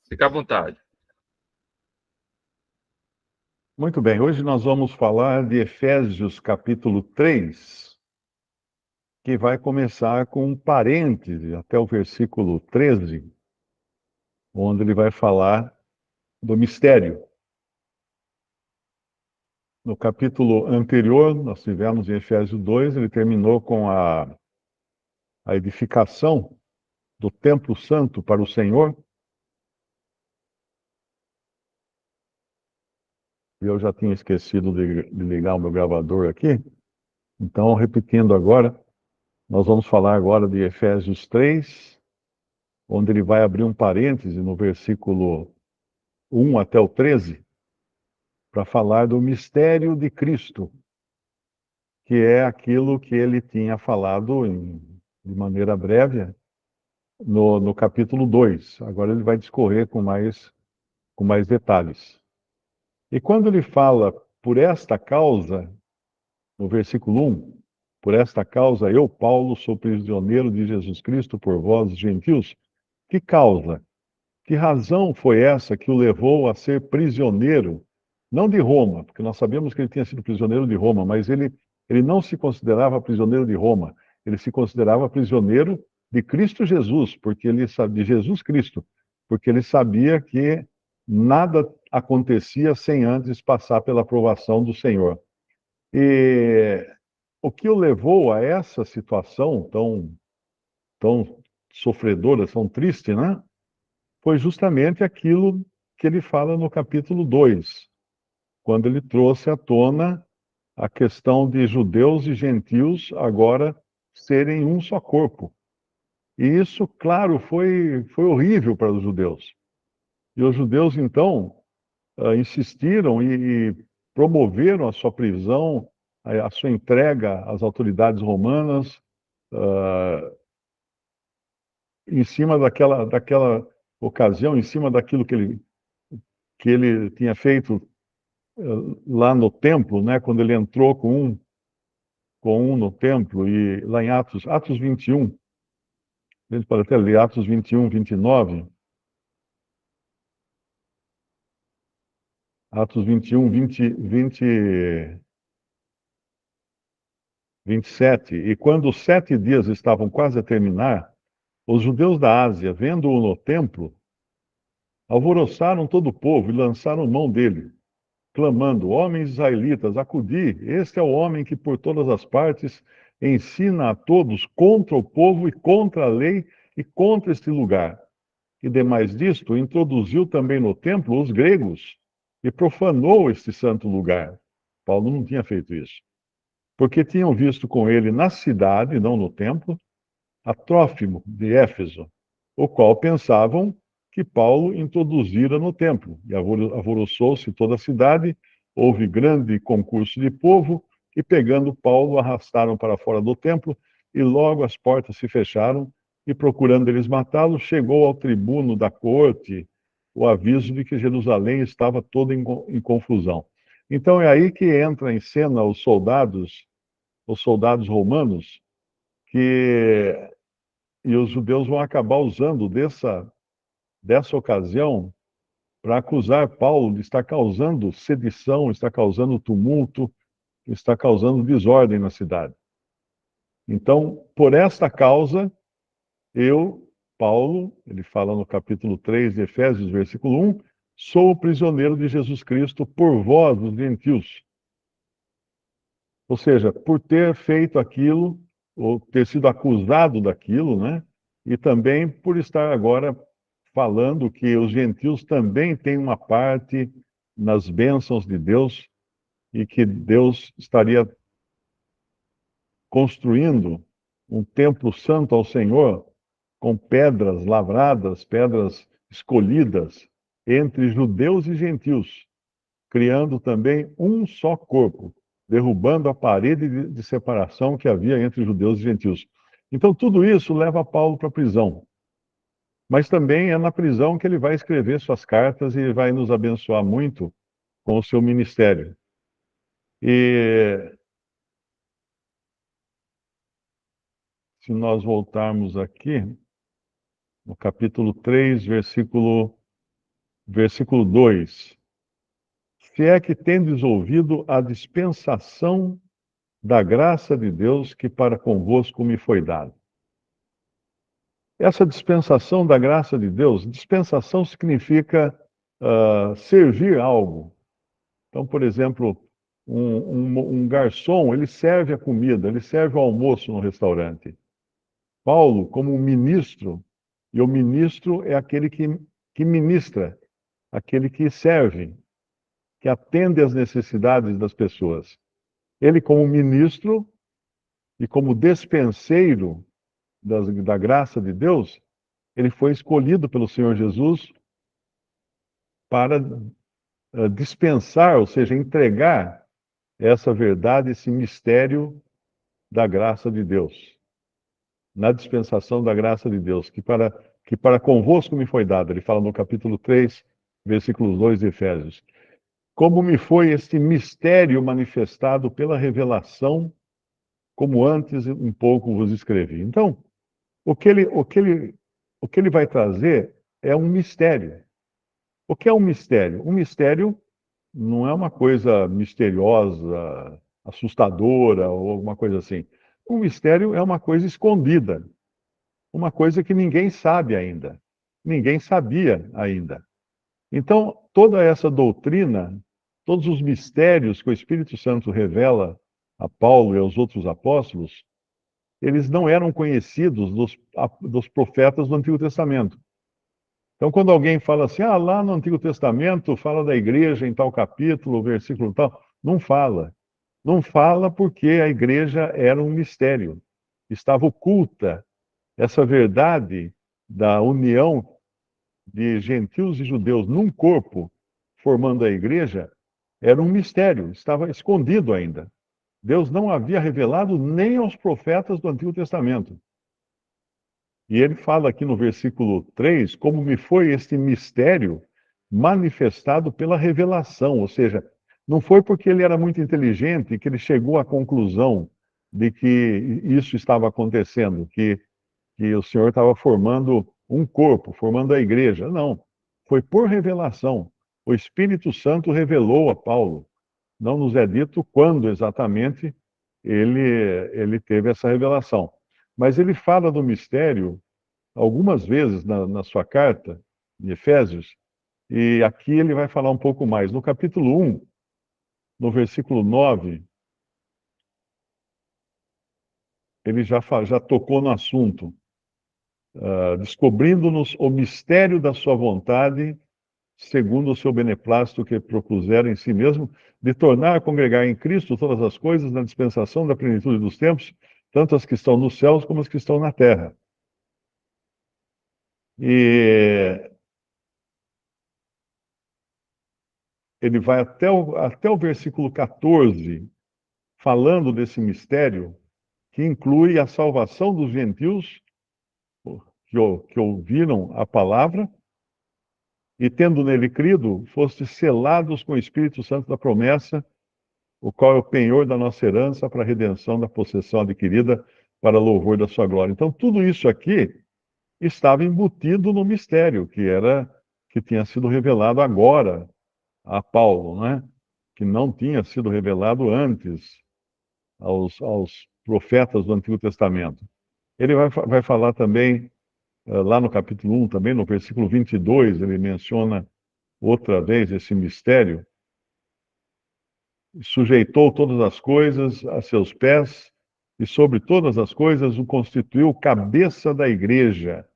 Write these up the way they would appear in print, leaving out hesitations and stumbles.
Fica à vontade. Muito bem, hoje nós vamos falar de Efésios capítulo 3, que vai começar com um parêntese até o versículo 13, onde ele vai falar do mistério. No capítulo anterior, nós tivemos em Efésios 2, ele terminou com a edificação do templo santo para o Senhor. E eu já tinha esquecido de ligar o meu gravador aqui. Então, repetindo agora, nós vamos falar agora de Efésios 3, onde ele vai abrir um parêntese no versículo 1 até o 13, para falar do mistério de Cristo, que é aquilo que ele tinha falado de maneira breve no capítulo 2. Agora ele vai discorrer com mais detalhes. E quando ele fala por esta causa, no versículo 1, por esta causa eu, Paulo, sou prisioneiro de Jesus Cristo por vós, gentios. Que causa? Que razão foi essa que o levou a ser prisioneiro? Não de Roma, porque nós sabemos que ele tinha sido prisioneiro de Roma, mas ele não se considerava prisioneiro de Roma, ele se considerava prisioneiro de Cristo Jesus, porque ele sabia, de Jesus Cristo, porque ele sabia que nada acontecia sem antes passar pela aprovação do Senhor. E o que o levou a essa situação tão sofredora, tão triste, né? Foi justamente aquilo que ele fala no capítulo 2, quando ele trouxe à tona a questão de judeus e gentios agora serem um só corpo. E isso, claro, foi horrível para os judeus. E os judeus, então, insistiram e promoveram a sua prisão, a sua entrega às autoridades romanas, em cima daquela ocasião, em cima daquilo que ele tinha feito lá no templo, né, quando ele entrou com um no templo, e lá em Atos 21, a gente pode até ler Atos 21, 29, Atos 21, 27. E quando os 7 dias estavam quase a terminar, os judeus da Ásia, vendo-o no templo, alvoroçaram todo o povo e lançaram mão dele, clamando: Homens israelitas, acudi, este é o homem que por todas as partes ensina a todos contra o povo e contra a lei e contra este lugar. E demais disto, introduziu também no templo os gregos e profanou este santo lugar. Paulo não tinha feito isso, porque tinham visto com ele na cidade, não no templo, a Trófimo de Éfeso, o qual pensavam que Paulo introduzira no templo. E alvoroçou-se toda a cidade, houve grande concurso de povo, e pegando Paulo, arrastaram para fora do templo, e logo as portas se fecharam, e procurando eles matá-lo, chegou ao tribuno da corte o aviso de que Jerusalém estava toda em confusão. Então é aí que entra em cena os soldados romanos, que e os judeus vão acabar usando dessa ocasião para acusar Paulo de estar causando sedição, está causando tumulto, está causando desordem na cidade. Então, por esta causa, eu, Paulo, ele fala no capítulo 3 de Efésios, versículo 1, sou o prisioneiro de Jesus Cristo por vós, os gentios. Ou seja, por ter feito aquilo, ou ter sido acusado daquilo, né? E também por estar agora falando que os gentios também têm uma parte nas bênçãos de Deus e que Deus estaria construindo um templo santo ao Senhor com pedras lavradas, pedras escolhidas entre judeus e gentios, criando também um só corpo, derrubando a parede de separação que havia entre judeus e gentios. Então, tudo isso leva Paulo para a prisão. Mas também é na prisão que ele vai escrever suas cartas e vai nos abençoar muito com o seu ministério. E se nós voltarmos aqui, no capítulo 3, versículo Versículo 2: Se é que tendes ouvido a dispensação da graça de Deus que para convosco me foi dada. Essa dispensação da graça de Deus, dispensação significa servir algo. Então, por exemplo, um garçom, ele serve a comida, ele serve o almoço no restaurante. Paulo, como ministro, e o ministro é aquele que ministra, aquele que serve, que atende às necessidades das pessoas. Ele, como ministro e como despenseiro da graça de Deus, ele foi escolhido pelo Senhor Jesus para dispensar, ou seja, entregar essa verdade, esse mistério da graça de Deus, na dispensação da graça de Deus, que para convosco me foi dada. Ele fala no capítulo 3, versículos 2 de Efésios. Como me foi este mistério manifestado pela revelação, como antes um pouco vos escrevi. Então, o que ele vai trazer é um mistério. O que é um mistério? Um mistério não é uma coisa misteriosa, assustadora ou alguma coisa assim. Um mistério é uma coisa escondida, uma coisa que ninguém sabe ainda. Ninguém sabia ainda. Então, toda essa doutrina, todos os mistérios que o Espírito Santo revela a Paulo e aos outros apóstolos, eles não eram conhecidos dos profetas do Antigo Testamento. Então, quando alguém fala assim, lá no Antigo Testamento fala da igreja em tal capítulo, versículo tal, não fala. Não fala porque a igreja era um mistério. Estava oculta essa verdade da união de gentios e judeus num corpo, formando a igreja, era um mistério, estava escondido ainda. Deus não havia revelado nem aos profetas do Antigo Testamento. E ele fala aqui no versículo 3, como me foi este mistério manifestado pela revelação, ou seja, não foi porque ele era muito inteligente que ele chegou à conclusão de que isso estava acontecendo, que o Senhor estava formando um corpo, formando a igreja. Não, foi por revelação. O Espírito Santo revelou a Paulo. Não nos é dito quando exatamente ele teve essa revelação. Mas ele fala do mistério algumas vezes na sua carta, de Efésios, e aqui ele vai falar um pouco mais. No capítulo 1, no versículo 9, ele já tocou no assunto, descobrindo-nos o mistério da sua vontade, segundo o seu beneplácito que propuseram em si mesmo, de tornar a congregar em Cristo todas as coisas na dispensação da plenitude dos tempos, tanto as que estão nos céus como as que estão na terra. E ele vai até o versículo 14, falando desse mistério, que inclui a salvação dos gentios que ouviram a palavra e, tendo nele crido, fostes selados com o Espírito Santo da promessa, o qual é o penhor da nossa herança para a redenção da possessão adquirida para louvor da sua glória. Então, tudo isso aqui estava embutido no mistério que tinha sido revelado agora a Paulo, né? Que não tinha sido revelado antes aos profetas do Antigo Testamento. Ele vai falar também, lá no capítulo 1, também no versículo 22, ele menciona outra vez esse mistério. Sujeitou todas as coisas a seus pés e sobre todas as coisas o constituiu cabeça da igreja,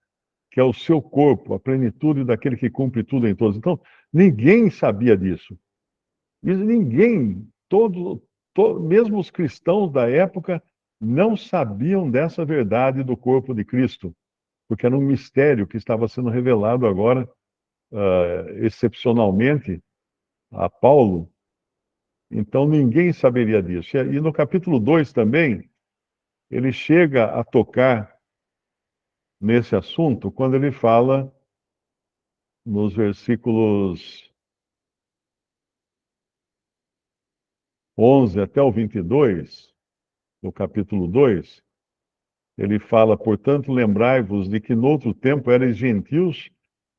que é o seu corpo, a plenitude daquele que cumpre tudo em todos. Então, ninguém sabia disso. E ninguém, mesmo os cristãos da época, não sabiam dessa verdade do corpo de Cristo, porque era um mistério que estava sendo revelado agora, excepcionalmente, a Paulo. Então ninguém saberia disso. E no capítulo 2 também, ele chega a tocar nesse assunto quando ele fala nos versículos 11 até o 22, do capítulo 2, ele fala, portanto, lembrai-vos de que noutro tempo erais gentios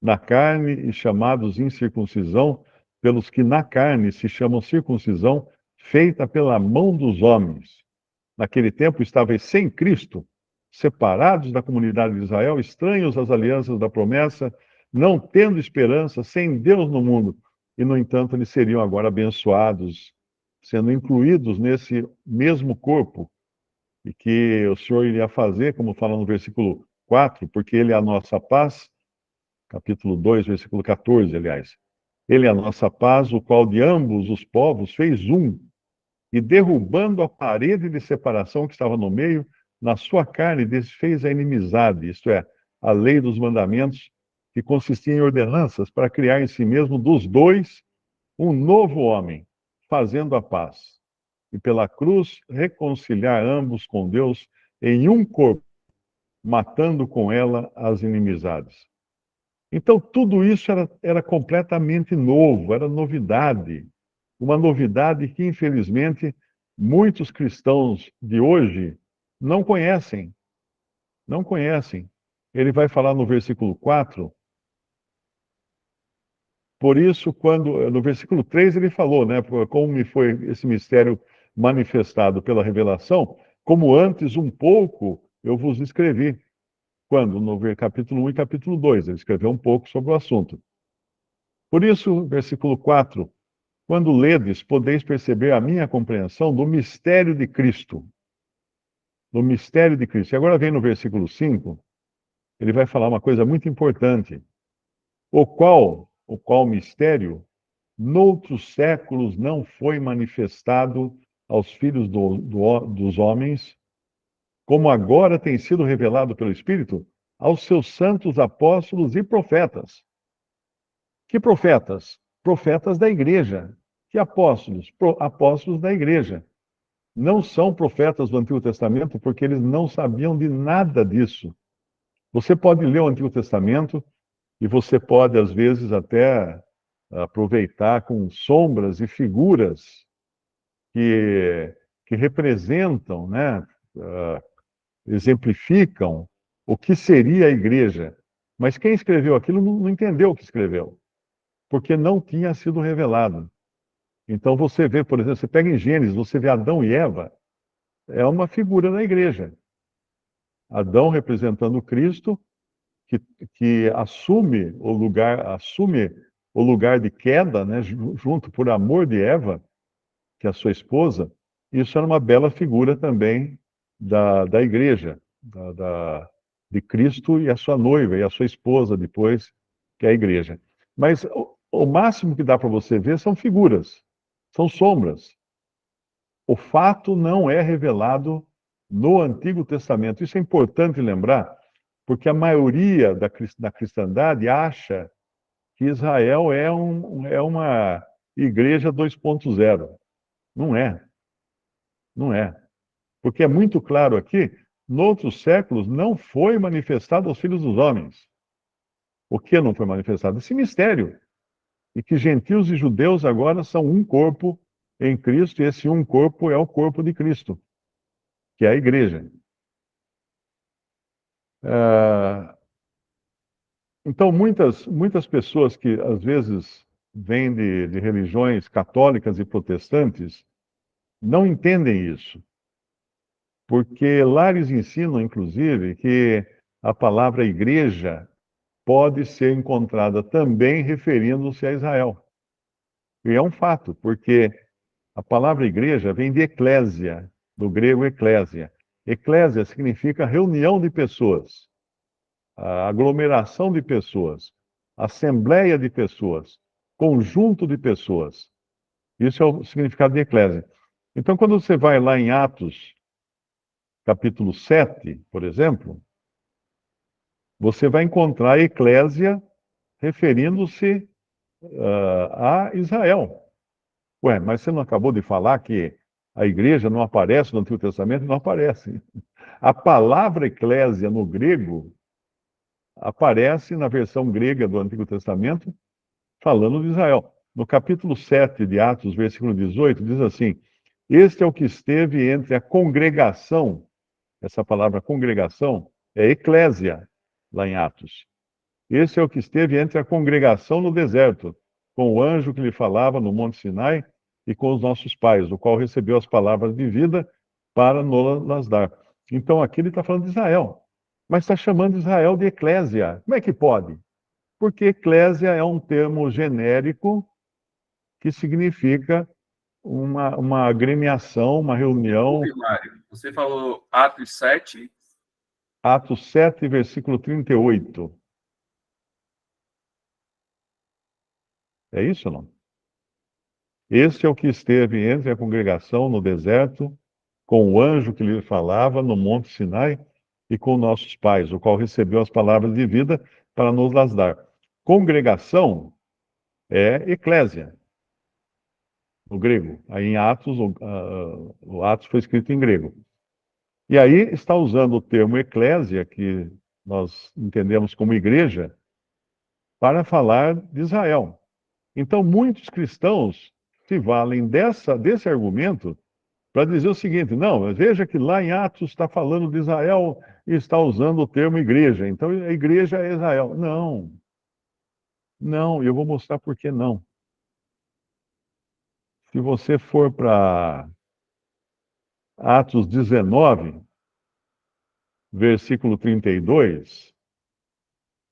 na carne e chamados incircuncisão, pelos que na carne se chamam circuncisão, feita pela mão dos homens. Naquele tempo estáveis sem Cristo, separados da comunidade de Israel, estranhos às alianças da promessa, não tendo esperança, sem Deus no mundo. E, no entanto, eles seriam agora abençoados, sendo incluídos nesse mesmo corpo, e que o Senhor iria fazer, como fala no versículo 4, porque Ele é a nossa paz, capítulo 2, versículo 14, aliás. Ele é a nossa paz, o qual de ambos os povos fez um, e derrubando a parede de separação que estava no meio, na sua carne desfez a inimizade, isto é, a lei dos mandamentos, que consistia em ordenanças para criar em si mesmo dos dois um novo homem, fazendo a paz. E pela cruz reconciliar ambos com Deus em um corpo, matando com ela as inimizades. Então, tudo isso era completamente novo, era novidade. Uma novidade que, infelizmente, muitos cristãos de hoje não conhecem. Não conhecem. Ele vai falar no versículo 4. Por isso, quando no versículo 3 ele falou, né, como me foi esse mistério manifestado pela revelação, como antes um pouco eu vos escrevi. Quando? No capítulo 1 e capítulo 2, ele escreveu um pouco sobre o assunto. Por isso, versículo 4, quando ledes, podeis perceber a minha compreensão do mistério de Cristo. Do mistério de Cristo. E agora vem no versículo 5, ele vai falar uma coisa muito importante. O qual mistério, noutros séculos não foi manifestado aos filhos dos homens, como agora tem sido revelado pelo Espírito aos seus santos apóstolos e profetas. Que profetas? Profetas da igreja. Que apóstolos? Apóstolos da igreja. Não são profetas do Antigo Testamento porque eles não sabiam de nada disso. Você pode ler o Antigo Testamento e você pode, às vezes, até aproveitar com sombras e figuras que representam, né, exemplificam o que seria a igreja. Mas quem escreveu aquilo não entendeu o que escreveu, porque não tinha sido revelado. Então você vê, por exemplo, você pega em Gênesis, você vê Adão e Eva, é uma figura da igreja. Adão representando Cristo, que, que assume o lugar de queda, né, junto por amor de Eva, que é a sua esposa. Isso era uma bela figura também da igreja, de Cristo e a sua noiva, e a sua esposa depois, que é a igreja. Mas o máximo que dá para você ver são figuras, são sombras. O fato não é revelado no Antigo Testamento. Isso é importante lembrar, porque a maioria da cristandade acha que Israel é uma igreja 2.0. Não é, não é. Porque é muito claro aqui, noutros séculos não foi manifestado aos filhos dos homens. O que não foi manifestado? Esse mistério. E que gentios e judeus agora são um corpo em Cristo, e esse um corpo é o corpo de Cristo, que é a igreja. Então, muitas pessoas que às vezes vêm de religiões católicas e protestantes não entendem isso, porque lá eles ensinam, inclusive, que a palavra igreja pode ser encontrada também referindo-se a Israel. E é um fato, porque a palavra igreja vem de eclésia, do grego eclésia. Eclésia significa reunião de pessoas, a aglomeração de pessoas, assembleia de pessoas, conjunto de pessoas. Isso é o significado de eclésia. Então, quando você vai lá em Atos, capítulo 7, por exemplo, você vai encontrar a eclésia referindo-se a Israel. Ué, mas você não acabou de falar que a igreja não aparece no Antigo Testamento? Não aparece. A palavra eclésia no grego aparece na versão grega do Antigo Testamento falando de Israel. No capítulo 7 de Atos, versículo 18, diz assim: Este é o que esteve entre a congregação, essa palavra congregação é eclésia, lá em Atos, Esse é o que esteve entre a congregação no deserto, com o anjo que lhe falava no Monte Sinai e com os nossos pais, o qual recebeu as palavras de vida para nos dar. Então aqui ele está falando de Israel, mas está chamando Israel de eclésia. Como é que pode? Porque eclésia é um termo genérico que significa uma agremiação, uma reunião. Desculpe, Mário. Você falou Atos 7. Atos 7, versículo 38. É isso ou não? Este é o que esteve entre a congregação no deserto, com o anjo que lhe falava no Monte Sinai e com nossos pais, o qual recebeu as palavras de vida para nos las dar. Congregação é eclésia, no grego. Aí em Atos, o Atos foi escrito em grego. E aí está usando o termo eclésia, que nós entendemos como igreja, para falar de Israel. Então, muitos cristãos se valem desse argumento para dizer o seguinte: não, veja que lá em Atos está falando de Israel e está usando o termo igreja. Então, a igreja é Israel. Não, não, eu vou mostrar por que não. Se você for para Atos 19, versículo 32,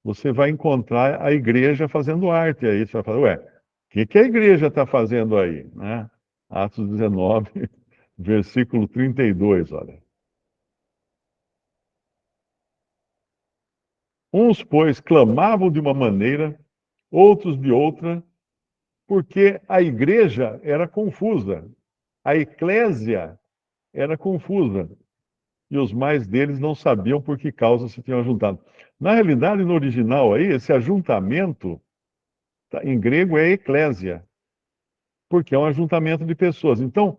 você vai encontrar a igreja fazendo arte aí. Você vai falar, ué, o que a igreja está fazendo aí? Né? Atos 19, versículo 32, olha. Uns, pois, clamavam de uma maneira, outros de outra, porque a igreja era confusa, a eclésia era confusa, e os mais deles não sabiam por que causa se tinham juntado. Na realidade, no original aí, esse ajuntamento, em grego é eclésia, porque é um ajuntamento de pessoas. Então,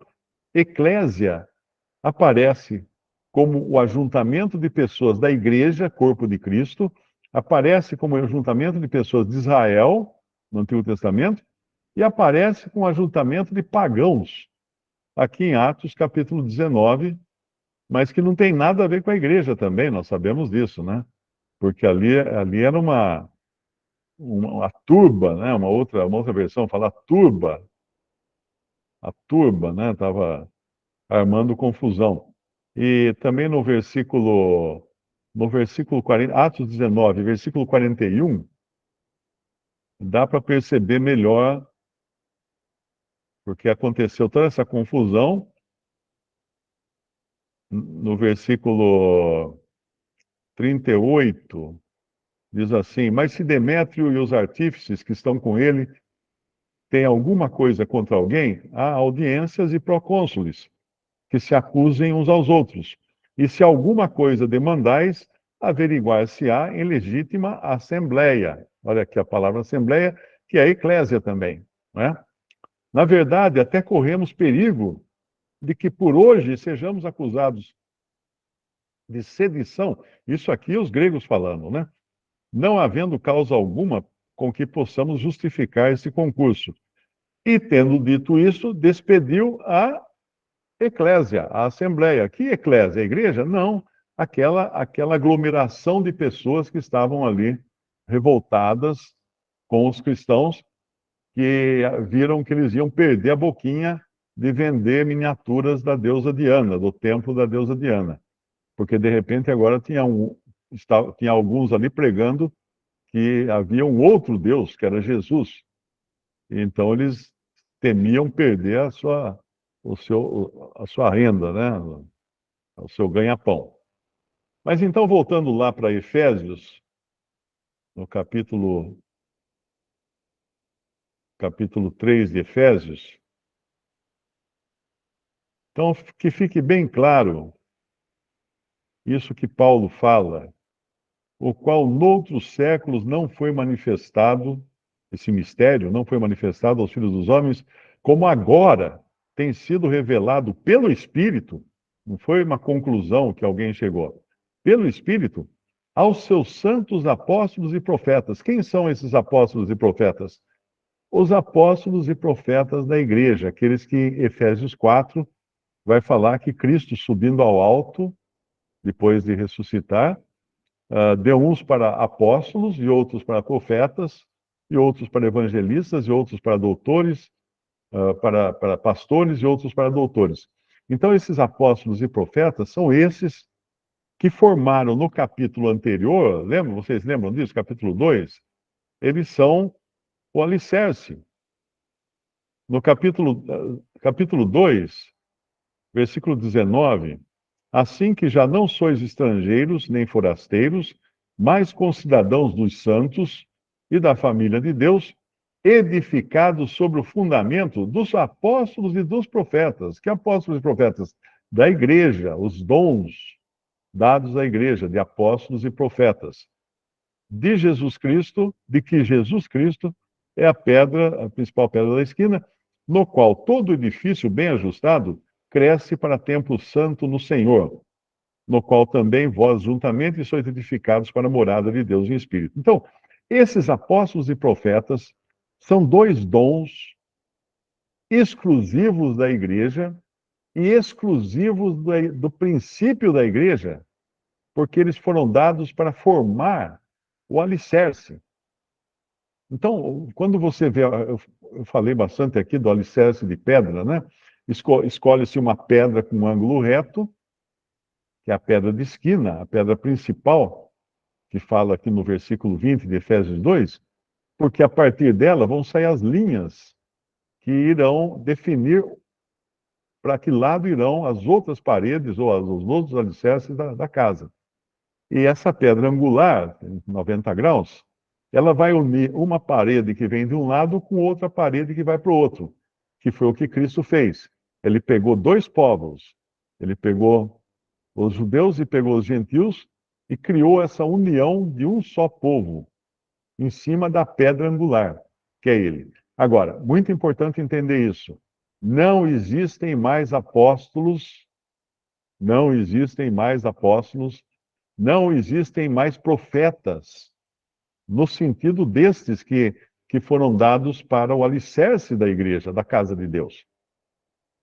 eclésia aparece como o ajuntamento de pessoas da igreja, corpo de Cristo, aparece como o ajuntamento de pessoas de Israel, no Antigo Testamento, e aparece com o ajuntamento de pagãos, aqui em Atos capítulo 19, mas que não tem nada a ver com a igreja também, nós sabemos disso, né? Porque ali era uma turba, né? Uma outra versão fala turba, a turba, né? Estava armando confusão. E também no versículo 40, Atos 19, versículo 41, dá para perceber melhor porque aconteceu toda essa confusão. No versículo 38, diz assim: mas se Demétrio e os artífices que estão com ele têm alguma coisa contra alguém, há audiências e procônsules que se acusem uns aos outros. E se alguma coisa demandais, averiguar-se-á em legítima assembleia. Olha aqui a palavra assembleia, que é eclésia também, não é? Na verdade, até corremos perigo de que por hoje sejamos acusados de sedição, isso aqui os gregos falando, né? Não havendo causa alguma com que possamos justificar esse concurso. E tendo dito isso, despediu a eclésia, a assembleia. Que eclésia? A igreja? Não. Aquela aglomeração de pessoas que estavam ali revoltadas com os cristãos, que viram que eles iam perder a boquinha de vender miniaturas da deusa Diana, do templo da deusa Diana. Porque, de repente, agora tinha alguns ali pregando que havia um outro Deus, que era Jesus. Então, eles temiam perder a sua renda, né? O seu ganha-pão. Mas então, voltando lá para Efésios, no capítulo 3 de Efésios, então que fique bem claro isso que Paulo fala, o qual noutros séculos não foi manifestado, esse mistério não foi manifestado aos filhos dos homens, como agora tem sido revelado pelo Espírito, não foi uma conclusão que alguém chegou, pelo Espírito, aos seus santos apóstolos e profetas. Quem são esses apóstolos e profetas? Os apóstolos e profetas da igreja, aqueles que Efésios 4 vai falar que Cristo subindo ao alto, depois de ressuscitar, deu uns para apóstolos, e outros para profetas, e outros para evangelistas, e outros para doutores, para pastores, e outros para doutores. Então, esses apóstolos e profetas são esses que formaram no capítulo anterior, vocês lembram disso? Capítulo 2, eles são o alicerce. No capítulo 2, versículo 19, assim que já não sois estrangeiros nem forasteiros, mas concidadãos dos santos e da família de Deus, edificados sobre o fundamento dos apóstolos e dos profetas. Que apóstolos e profetas? Da igreja, os dons dados à igreja, de apóstolos e profetas. De Jesus Cristo, de que Jesus Cristo é a principal pedra da esquina, no qual todo edifício bem ajustado cresce para templo santo no Senhor, no qual também vós juntamente sois edificados para a morada de Deus em Espírito. Então, esses apóstolos e profetas são dois dons exclusivos da igreja e exclusivos do princípio da igreja, porque eles foram dados para formar o alicerce. Então, quando você vê, eu falei bastante aqui do alicerce de pedra, né? Escolhe-se uma pedra com um ângulo reto, que é a pedra de esquina, a pedra principal, que fala aqui no versículo 20 de Efésios 2, porque a partir dela vão sair as linhas que irão definir para que lado irão as outras paredes ou os outros alicerces da casa. E essa pedra angular, 90 graus, ela vai unir uma parede que vem de um lado com outra parede que vai para o outro, que foi o que Cristo fez. Ele pegou dois povos, ele pegou os judeus e pegou os gentios e criou essa união de um só povo em cima da pedra angular, que é ele. Agora, muito importante entender isso. Não existem mais apóstolos, não existem mais apóstolos, não existem mais profetas, no sentido destes que foram dados para o alicerce da igreja, da casa de Deus.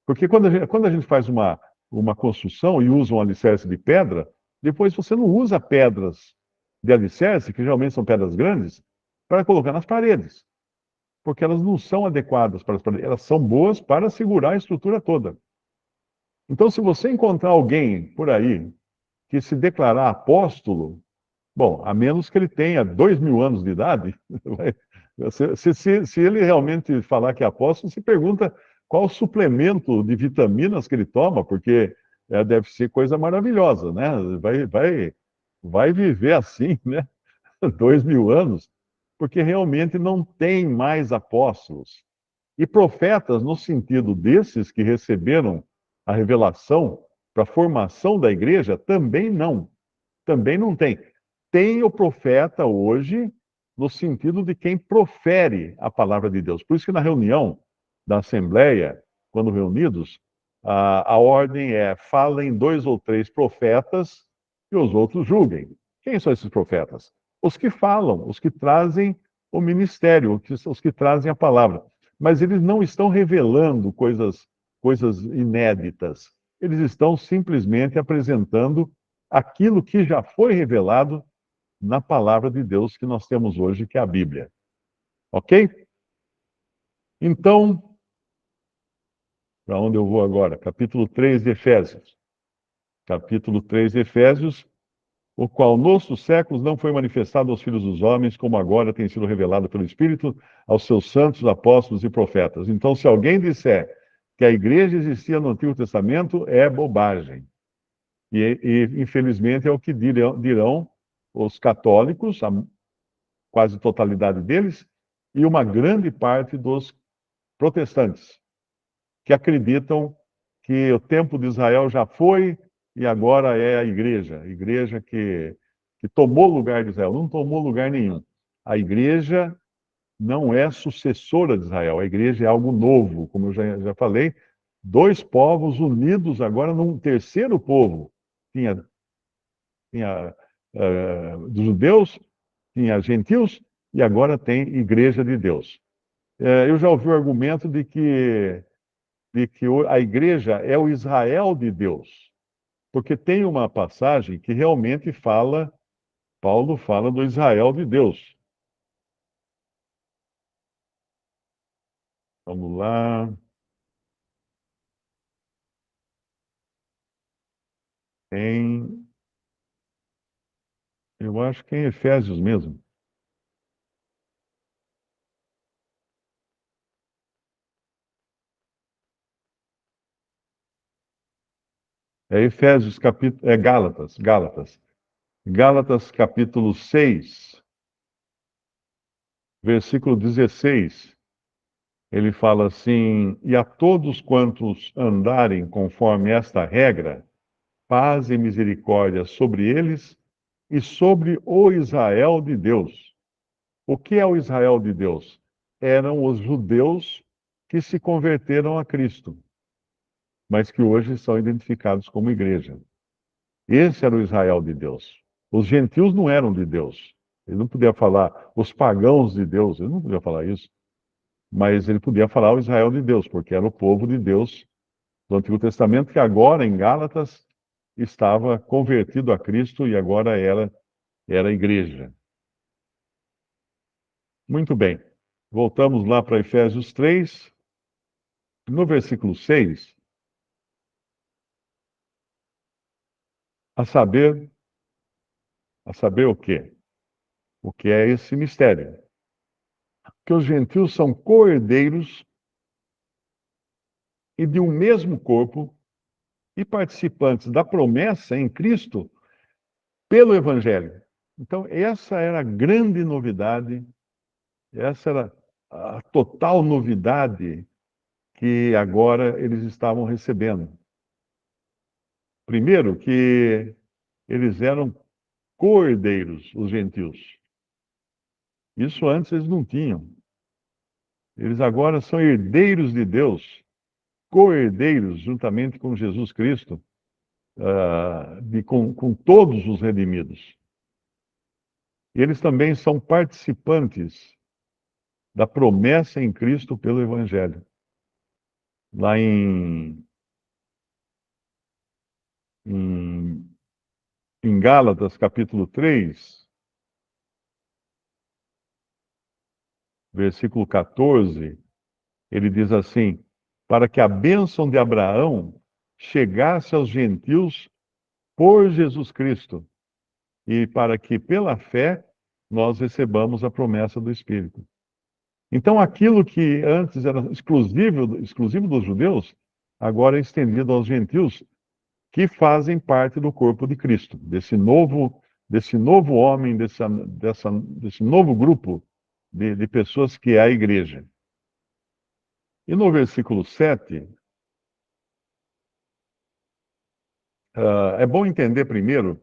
Porque quando a gente faz uma construção e usa um alicerce de pedra, depois você não usa pedras de alicerce, que geralmente são pedras grandes, para colocar nas paredes. Porque elas não são adequadas para as paredes, elas são boas para segurar a estrutura toda. Então, se você encontrar alguém por aí que se declarar apóstolo, bom, a menos que ele tenha 2.000 anos de idade, se ele realmente falar que é apóstolo, se pergunta qual o suplemento de vitaminas que ele toma, porque deve ser coisa maravilhosa, né? Vai viver assim, né? 2.000 anos, porque realmente não tem mais apóstolos. E profetas, no sentido desses que receberam a revelação para a formação da igreja, também não tem. Tem o profeta hoje, no sentido de quem profere a palavra de Deus. Por isso que na reunião da Assembleia, quando reunidos, a ordem é: falem 2 ou 3 profetas e os outros julguem. Quem são esses profetas? Os que falam, os que trazem o ministério, os que trazem a palavra. Mas eles não estão revelando coisas inéditas. Eles estão simplesmente apresentando aquilo que já foi revelado na palavra de Deus que nós temos hoje, que é a Bíblia. Ok? Então, para onde eu vou agora? Capítulo 3 de Efésios. Capítulo 3 de Efésios, o qual nossos séculos não foi manifestado aos filhos dos homens, como agora tem sido revelado pelo Espírito aos seus santos apóstolos e profetas. Então, se alguém disser que a igreja existia no Antigo Testamento, é bobagem. E infelizmente, é o que dirão os católicos, a quase totalidade deles, e uma grande parte dos protestantes, que acreditam que o tempo de Israel já foi e agora é a igreja que tomou lugar de Israel. Não tomou lugar nenhum. A igreja não é sucessora de Israel, a igreja é algo novo, como eu já falei, 2 povos unidos agora num terceiro povo. Tinha dos judeus, tinha gentios e agora tem igreja de Deus. Eu já ouvi o argumento de que a igreja é o Israel de Deus, porque tem uma passagem que realmente fala Paulo fala do Israel de Deus. Vamos lá. Em, eu acho que é em Efésios mesmo. É Efésios capítulo, é Gálatas, Gálatas. Gálatas capítulo 6, versículo 16. Ele fala assim: "E a todos quantos andarem conforme esta regra, paz e misericórdia sobre eles e sobre o Israel de Deus." O que é o Israel de Deus? Eram os judeus que se converteram a Cristo, mas que hoje são identificados como igreja. Esse era o Israel de Deus. Os gentios não eram de Deus. Ele não podia falar os pagãos de Deus, ele não podia falar isso. Mas ele podia falar o Israel de Deus, porque era o povo de Deus do Antigo Testamento, que agora, em Gálatas, estava convertido a Cristo e agora era igreja. Muito bem. Voltamos lá para Efésios 3, no versículo 6, a saber, a saber o quê? O que é esse mistério? Que os gentios são co-herdeiros e de um mesmo corpo e participantes da promessa em Cristo pelo Evangelho. Então, essa era a grande novidade, essa era a total novidade que agora eles estavam recebendo. Primeiro, que eles eram co-herdeiros, os gentios. Isso antes eles não tinham. Eles agora são herdeiros de Deus, co-herdeiros juntamente com Jesus Cristo, com todos os redimidos. E eles também são participantes da promessa em Cristo pelo Evangelho. Lá em, em Gálatas, capítulo 3, versículo 14, ele diz assim: para que a bênção de Abraão chegasse aos gentios por Jesus Cristo, e para que, pela fé, nós recebamos a promessa do Espírito. Então, aquilo que antes era exclusivo dos judeus, agora é estendido aos gentios, que fazem parte do corpo de Cristo, desse novo homem, desse novo grupo de pessoas que é a igreja. E no versículo 7, é bom entender primeiro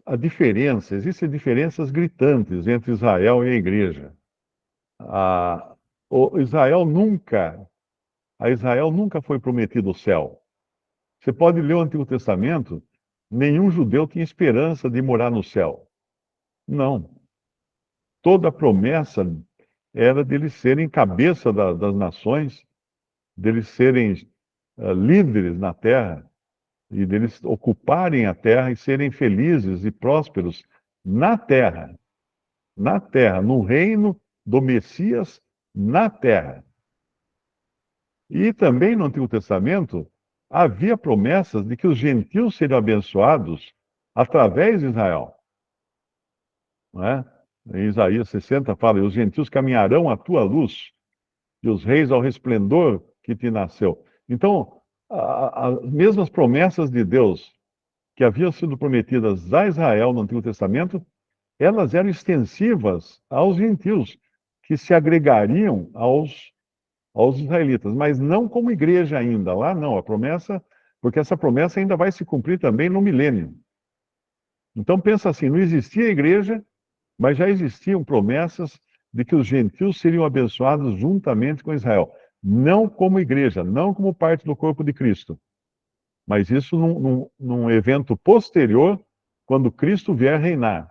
a diferença, existem diferenças gritantes entre Israel e a igreja. A, a Israel nunca foi prometido o céu. Você pode ler o Antigo Testamento, nenhum judeu tinha esperança de morar no céu. Não. Toda a promessa era deles serem cabeça das nações, deles serem líderes na terra, e deles ocuparem a terra e serem felizes e prósperos na terra, no reino do Messias, na terra. E também no Antigo Testamento havia promessas de que os gentios seriam abençoados através de Israel. Não é? Em Isaías 60 fala: e os gentios caminharão à tua luz, e os reis ao resplendor que te nasceu. Então, as mesmas promessas de Deus que haviam sido prometidas a Israel no Antigo Testamento, elas eram extensivas aos gentios, que se agregariam aos israelitas, mas não como igreja ainda. Lá não, a promessa, porque essa promessa ainda vai se cumprir também no milênio. Então pensa assim, não existia igreja, mas já existiam promessas de que os gentios seriam abençoados juntamente com Israel. Não como igreja, não como parte do corpo de Cristo, mas isso num evento posterior, quando Cristo vier reinar.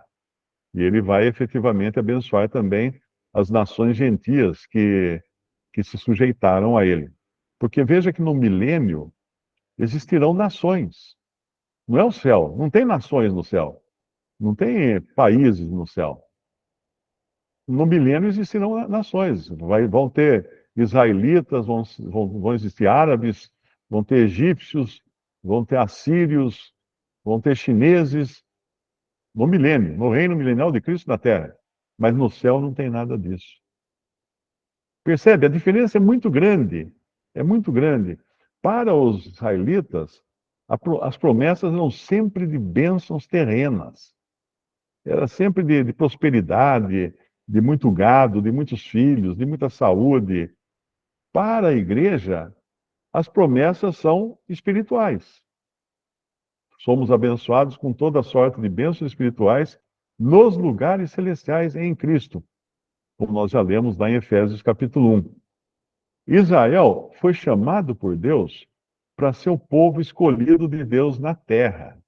E ele vai efetivamente abençoar também as nações gentias que se sujeitaram a ele. Porque veja que no milênio existirão nações. Não é o céu, não tem nações no céu. Não tem países no céu. No milênio existirão nações. Vão ter israelitas, vão existir árabes, vão ter egípcios, vão ter assírios, vão ter chineses. No milênio, no reino milenial de Cristo na Terra. Mas no céu não tem nada disso. Percebe? A diferença é muito grande. É muito grande. Para os israelitas, as promessas eram sempre de bênçãos terrenas. Era sempre de prosperidade, de muito gado, de muitos filhos, de muita saúde. Para a igreja, as promessas são espirituais. Somos abençoados com toda sorte de bênçãos espirituais nos lugares celestiais em Cristo, como nós já lemos lá em Efésios capítulo 1. Israel foi chamado por Deus para ser o povo escolhido de Deus na terra.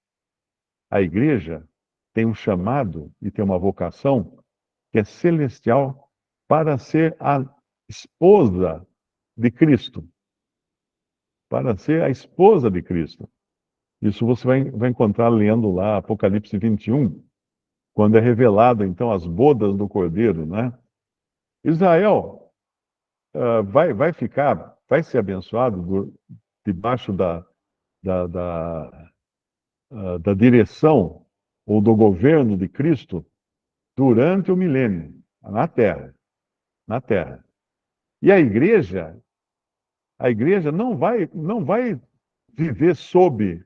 A igreja tem um chamado e tem uma vocação que é celestial para ser a esposa de Cristo. Para ser a esposa de Cristo. Isso você vai encontrar lendo lá Apocalipse 21, quando é revelado, então, as bodas do Cordeiro, né? Israel vai ser abençoado debaixo da direção ou do governo de Cristo durante o milênio, na Terra, na Terra. E a igreja não vai viver sob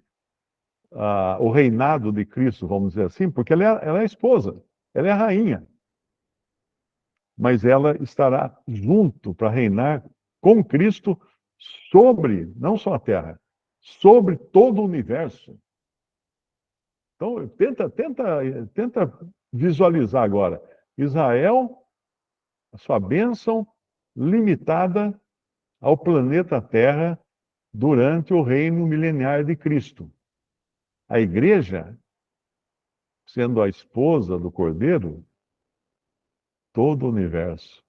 o reinado de Cristo, vamos dizer assim, porque ela é a esposa, ela é a rainha. Mas ela estará junto para reinar com Cristo sobre, não só a terra, sobre todo o universo. Então, tenta visualizar agora. Israel, a sua bênção limitada ao planeta Terra durante o reino mileniar de Cristo. A igreja, sendo a esposa do Cordeiro, todo o universo.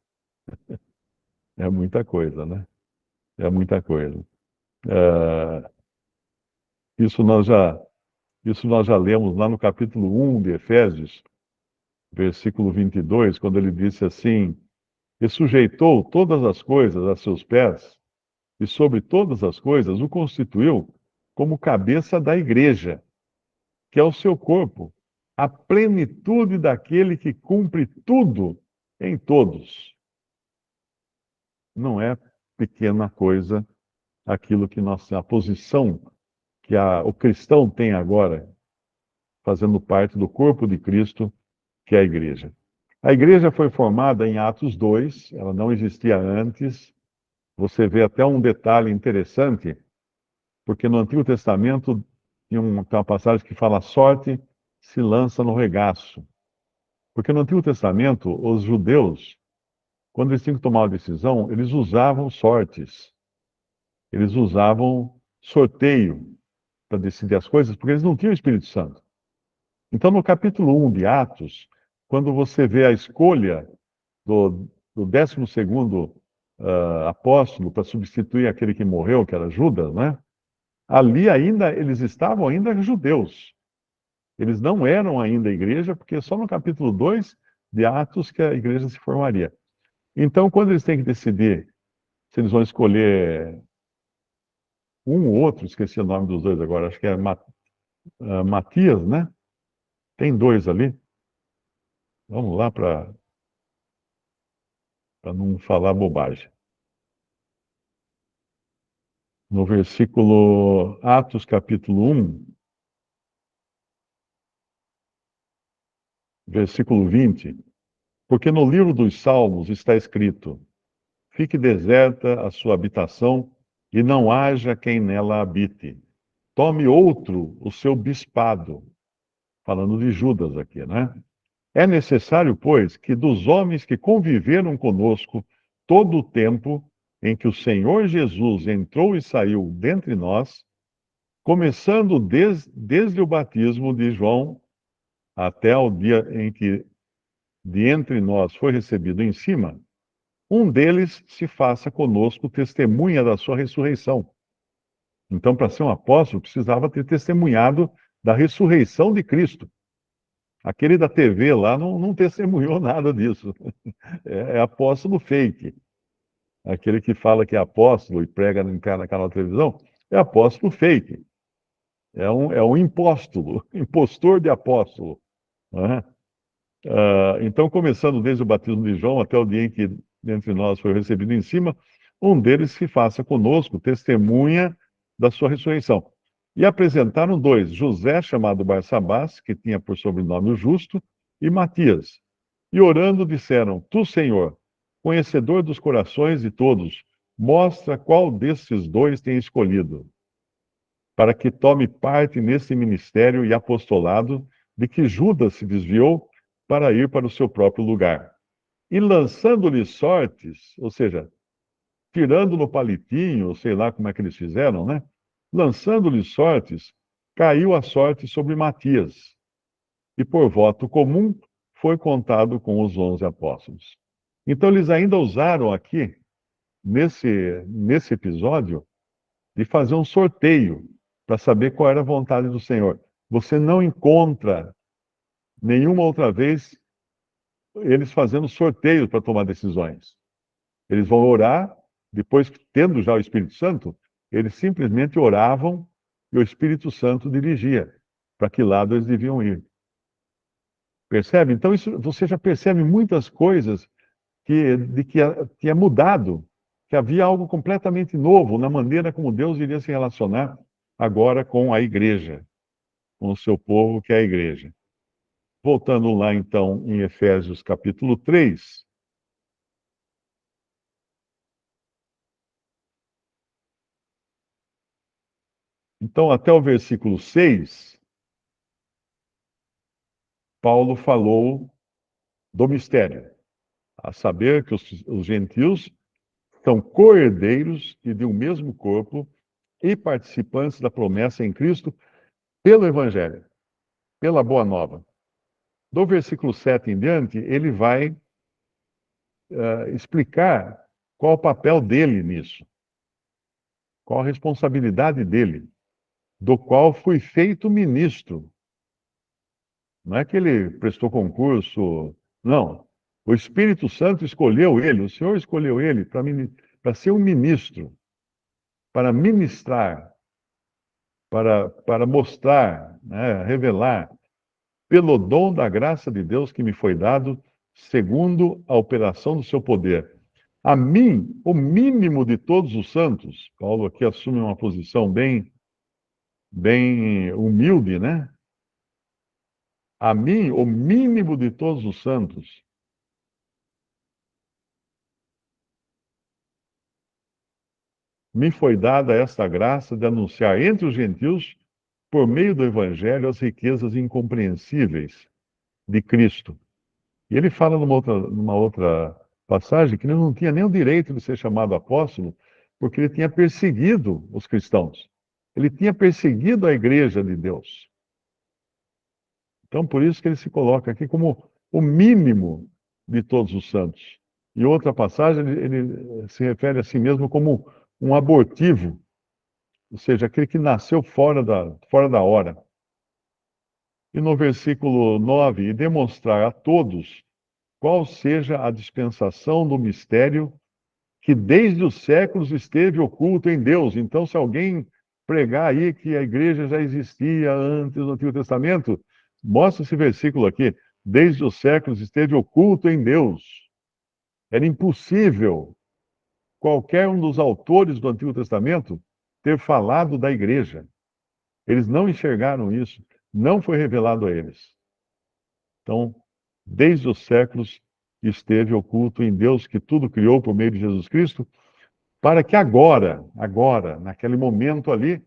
É muita coisa, né? É muita coisa. É, isso nós já lemos lá no capítulo 1 de Efésios, versículo 22, quando ele disse assim: E sujeitou todas as coisas a seus pés, e sobre todas as coisas o constituiu como cabeça da igreja, que é o seu corpo, a plenitude daquele que cumpre tudo em todos. Não é pequena coisa aquilo que a posição que o cristão tem agora, fazendo parte do corpo de Cristo, que é a igreja. A igreja foi formada em Atos 2, ela não existia antes. Você vê até um detalhe interessante, porque no Antigo Testamento tem uma passagem que fala: sorte se lança no regaço. Porque no Antigo Testamento, os judeus, quando eles tinham que tomar uma decisão, eles usavam sortes. Eles usavam sorteio para decidir as coisas, porque eles não tinham o Espírito Santo. Então, no capítulo 1 de Atos, quando você vê a escolha do 12º apóstolo para substituir aquele que morreu, que era Judas, né? Ali ainda, eles estavam ainda judeus. Eles não eram ainda igreja, porque só no capítulo 2 de Atos que a igreja se formaria. Então, quando eles têm que decidir se eles vão escolher um ou outro, esqueci o nome dos dois agora, acho que é Matias, né? Tem dois ali. Vamos lá para não falar bobagem. No versículo Atos capítulo 1, versículo 20, porque no livro dos Salmos está escrito: fique deserta a sua habitação e não haja quem nela habite. Tome outro o seu bispado. Falando de Judas aqui, né? É necessário, pois, que dos homens que conviveram conosco todo o tempo em que o Senhor Jesus entrou e saiu dentre nós, começando desde o batismo de João até o dia em que de entre nós foi recebido em cima, um deles se faça conosco testemunha da sua ressurreição. Então, para ser um apóstolo, precisava ter testemunhado da ressurreição de Cristo. Aquele da TV lá não testemunhou nada disso. É apóstolo fake. Aquele que fala que é apóstolo e prega no canal de televisão, é apóstolo fake. É um impóstolo, impostor de apóstolo. Né? Então, começando desde o batismo de João até o dia em que entre nós foi recebido em cima, um deles se faça conosco, testemunha da sua ressurreição. E apresentaram dois, José, chamado Barsabás, que tinha por sobrenome o Justo, e Matias. E orando disseram, Tu, Senhor, conhecedor dos corações de todos, mostra qual desses dois tem escolhido, para que tome parte nesse ministério e apostolado de que Judas se desviou para ir para o seu próprio lugar. E lançando-lhe sortes, ou seja, tirando no palitinho, sei lá como é que eles fizeram, né? Lançando-lhe sortes, caiu a sorte sobre Matias. E por voto comum foi contado com os 11 apóstolos. Então eles ainda usaram aqui, nesse episódio, de fazer um sorteio para saber qual era a vontade do Senhor. Você não encontra nenhuma outra vez eles fazendo sorteio para tomar decisões. Eles vão orar, depois, tendo já o Espírito Santo, eles simplesmente oravam e o Espírito Santo dirigia para que lado eles deviam ir. Percebe? Então, isso, você já percebe muitas coisas que tinha mudado, que havia algo completamente novo na maneira como Deus iria se relacionar agora com a igreja, com o seu povo, que é a igreja. Voltando lá, então, em Efésios capítulo 3. Então, até o versículo 6, Paulo falou do mistério, a saber que os gentios são co-herdeiros e de um mesmo corpo e participantes da promessa em Cristo pelo Evangelho, pela Boa Nova. Do versículo 7 em diante, ele vai explicar qual o papel dele nisso, qual a responsabilidade dele, do qual foi feito ministro. Não é que ele prestou concurso, não. O Espírito Santo escolheu ele, o Senhor escolheu ele para ser um ministro, para ministrar, para mostrar, né, revelar, pelo dom da graça de Deus que me foi dado, segundo a operação do seu poder. A mim, o mínimo de todos os santos, Paulo aqui assume uma posição bem humilde, né? A mim, o mínimo de todos os santos, me foi dada esta graça de anunciar entre os gentios, por meio do evangelho, as riquezas incompreensíveis de Cristo. E ele fala numa outra passagem que ele não tinha nem o direito de ser chamado apóstolo, porque ele tinha perseguido os cristãos. Ele tinha perseguido a igreja de Deus. Então, por isso que ele se coloca aqui como o mínimo de todos os santos. Em outra passagem, ele se refere a si mesmo como um abortivo, ou seja, aquele que nasceu fora da hora. E no versículo 9, e demonstrar a todos qual seja a dispensação do mistério que desde os séculos esteve oculto em Deus. Então, se alguém pregar aí que a igreja já existia antes do Antigo Testamento, mostra esse versículo aqui. Desde os séculos esteve oculto em Deus. Era impossível qualquer um dos autores do Antigo Testamento ter falado da igreja. Eles não enxergaram isso, não foi revelado a eles. Então, desde os séculos esteve oculto em Deus que tudo criou por meio de Jesus Cristo, para que agora, naquele momento ali,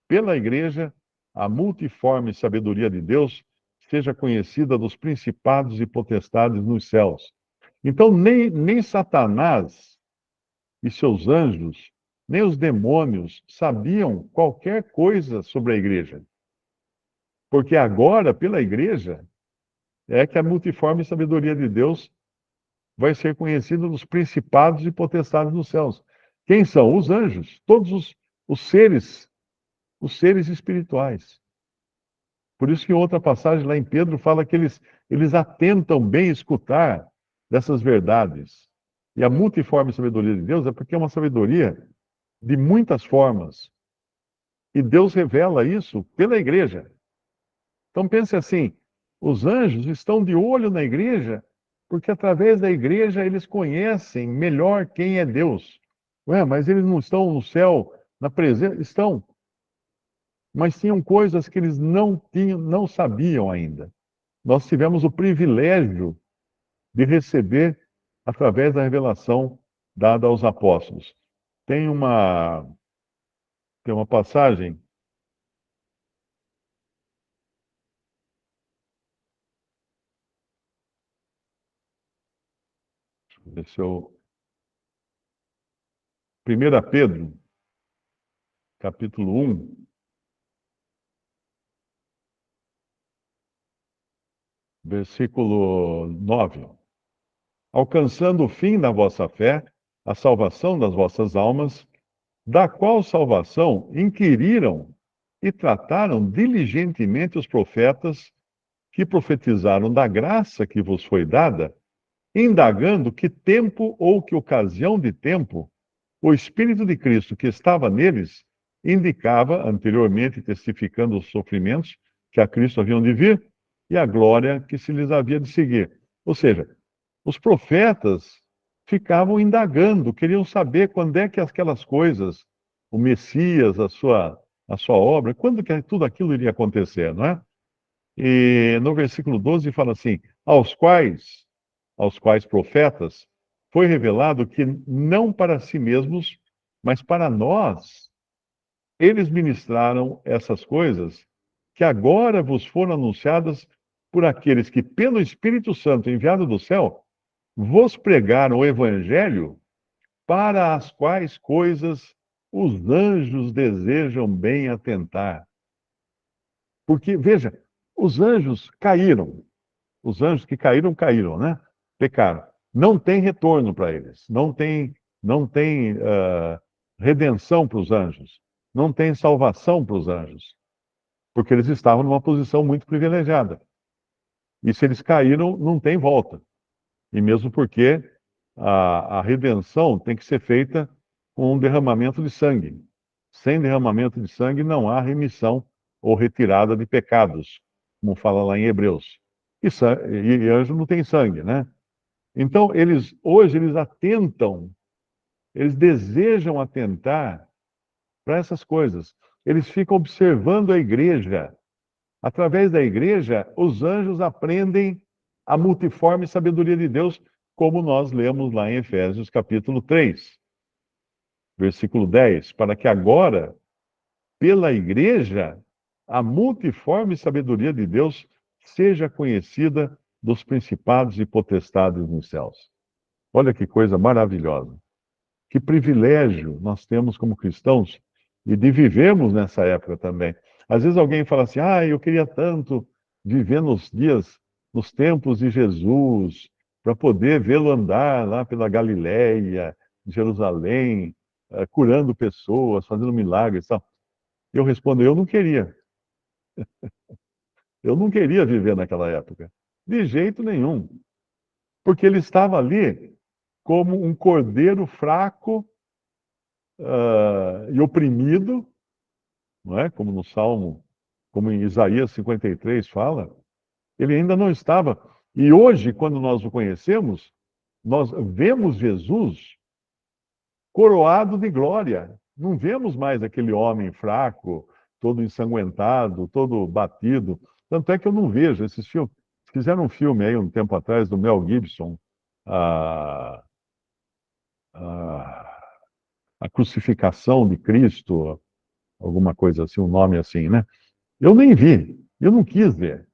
pela igreja, a multiforme sabedoria de Deus seja conhecida dos principados e potestades nos céus. Então, nem Satanás e seus anjos, nem os demônios sabiam qualquer coisa sobre a igreja. Porque agora, pela igreja, é que a multiforme sabedoria de Deus vai ser conhecida dos principados e potestades dos céus. Quem são? Os anjos, todos os seres espirituais. Por isso que em outra passagem lá em Pedro fala que eles atentam bem escutar dessas verdades. E a multiforme sabedoria de Deus é porque é uma sabedoria de muitas formas. E Deus revela isso pela igreja. Então pense assim, os anjos estão de olho na igreja, porque através da igreja eles conhecem melhor quem é Deus. Ué, mas eles não estão no céu, na presença? Estão. Mas tinham coisas que eles não tinham, não sabiam ainda. Nós tivemos o privilégio de receber através da revelação dada aos apóstolos. Tem uma, tem uma passagem, deixa eu, 1 Pedro, capítulo 1, versículo 9. Alcançando o fim da vossa fé, a salvação das vossas almas, da qual salvação inquiriram e trataram diligentemente os profetas que profetizaram da graça que vos foi dada, indagando que tempo ou que ocasião de tempo o Espírito de Cristo que estava neles indicava anteriormente, testificando os sofrimentos que a Cristo haviam de vir e a glória que se lhes havia de seguir. Ou seja, os profetas ficavam indagando, queriam saber quando é que aquelas coisas, o Messias, a sua obra, quando que tudo aquilo iria acontecer, não é? E no versículo 12 fala assim: aos quais profetas foi revelado que não para si mesmos, mas para nós, eles ministraram essas coisas que agora vos foram anunciadas por aqueles que, pelo Espírito Santo enviado do céu, vos pregaram o evangelho, para as quais coisas os anjos desejam bem atentar. Porque, veja, os anjos caíram. Os anjos que caíram, caíram, né? Pecaram. Não tem retorno para eles. Não tem redenção para os anjos. Não tem salvação para os anjos. Porque eles estavam numa posição muito privilegiada. E se eles caíram, não tem volta. E mesmo porque a redenção tem que ser feita com um derramamento de sangue. Sem derramamento de sangue não há remissão ou retirada de pecados, como fala lá em Hebreus. E anjo não tem sangue, né? Então, hoje eles atentam, eles desejam atentar para essas coisas. Eles ficam observando a igreja. Através da igreja, os anjos aprendem a multiforme sabedoria de Deus, como nós lemos lá em Efésios capítulo 3, versículo 10, para que agora, pela igreja, a multiforme sabedoria de Deus seja conhecida dos principados e potestades nos céus. Olha que coisa maravilhosa. Que privilégio nós temos como cristãos e de vivermos nessa época também. Às vezes alguém fala assim: ah, eu queria tanto viver nos tempos de Jesus, para poder vê-lo andar lá pela Galileia, Jerusalém, curando pessoas, fazendo milagres e tal. Eu respondo: eu não queria. Eu não queria viver naquela época. De jeito nenhum. Porque ele estava ali como um cordeiro fraco e oprimido, não é? Como no Salmo, como em Isaías 53 fala, ele ainda não estava. E hoje, quando nós o conhecemos, nós vemos Jesus coroado de glória. Não vemos mais aquele homem fraco, todo ensanguentado, todo batido. Tanto é que eu não vejo esses filmes. Fizeram um filme aí um tempo atrás do Mel Gibson, a, a, a crucificação de Cristo, alguma coisa assim, um nome assim, né? Eu nem vi, eu não quis ver.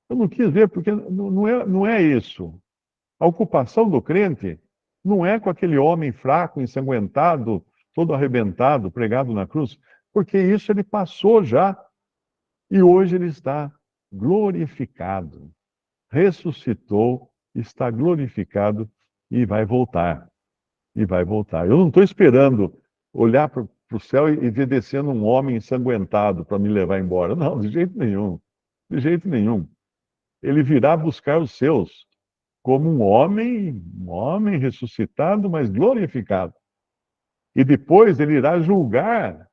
Eu não quis ver porque não é isso. A ocupação do crente não é com aquele homem fraco, ensanguentado, todo arrebentado, pregado na cruz, porque isso ele passou já e hoje ele está glorificado, ressuscitou, está glorificado e vai voltar. E vai voltar. Eu não estou esperando olhar para o céu e ver descendo um homem ensanguentado para me levar embora. Não, de jeito nenhum. de jeito nenhum. Ele virá buscar os seus como um homem ressuscitado, mas glorificado. E depois ele irá julgar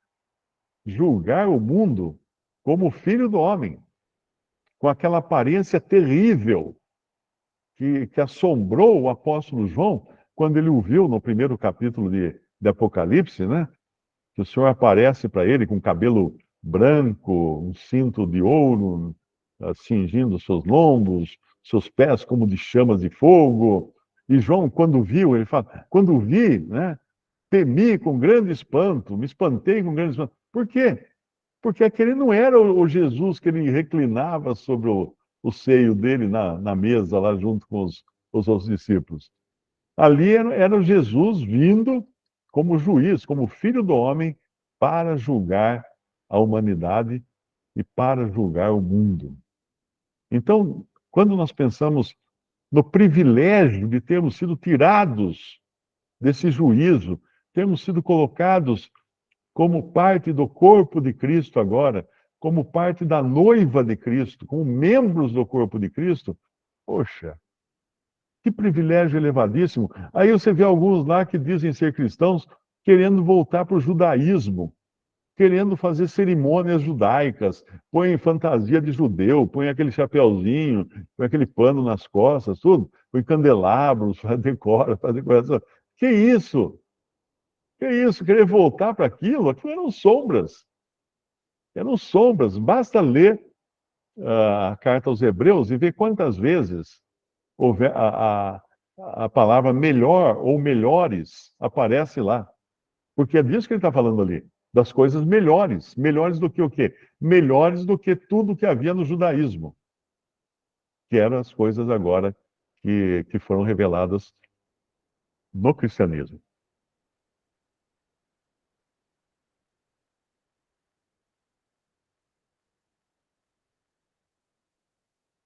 o mundo como filho do homem, com aquela aparência terrível que assombrou o apóstolo João quando ele o viu no primeiro capítulo de Apocalipse, né? Que o Senhor aparece para ele com cabelo branco, um cinto de ouro cingindo seus lombos, seus pés como de chamas de fogo. E João, quando viu, ele fala: quando vi, né, temi com grande espanto, me espantei com grande espanto. Por quê? Porque aquele não era o Jesus que ele reclinava sobre o seio dele na mesa, lá junto com os outros discípulos. Ali era o Jesus vindo como juiz, como filho do homem, para julgar a humanidade e para julgar o mundo. Então, quando nós pensamos no privilégio de termos sido tirados desse juízo, termos sido colocados como parte do corpo de Cristo agora, como parte da noiva de Cristo, como membros do corpo de Cristo, poxa, que privilégio elevadíssimo. Aí você vê alguns lá que dizem ser cristãos querendo voltar para o judaísmo, querendo fazer cerimônias judaicas, põe fantasia de judeu, põe aquele chapeuzinho, põe aquele pano nas costas, tudo, põe candelabros, decora, faz decoração. Que isso? Que isso? Querer voltar para aquilo? Aquilo eram sombras. Eram sombras. Basta ler a carta aos Hebreus e ver quantas vezes houver a palavra melhor ou melhores aparece lá. Porque é disso que ele está falando ali. Das coisas melhores. Melhores do que o quê? Melhores do que tudo que havia no judaísmo. Que eram as coisas agora que foram reveladas no cristianismo.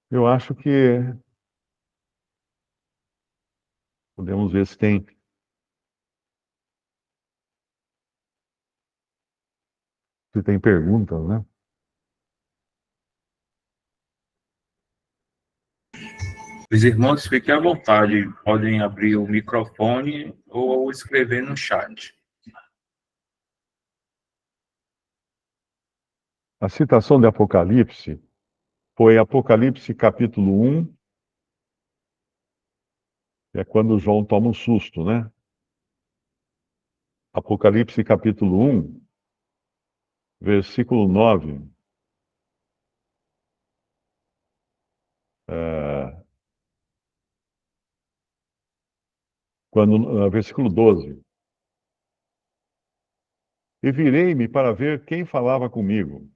Eu acho que podemos ver se tem perguntas, né? Os irmãos, fiquem à vontade, podem abrir o microfone ou escrever no chat. A citação de Apocalipse foi Apocalipse capítulo 1, é quando João toma um susto, né? Apocalipse capítulo 1, versículo 9. É, versículo 12. E virei-me para ver quem falava comigo,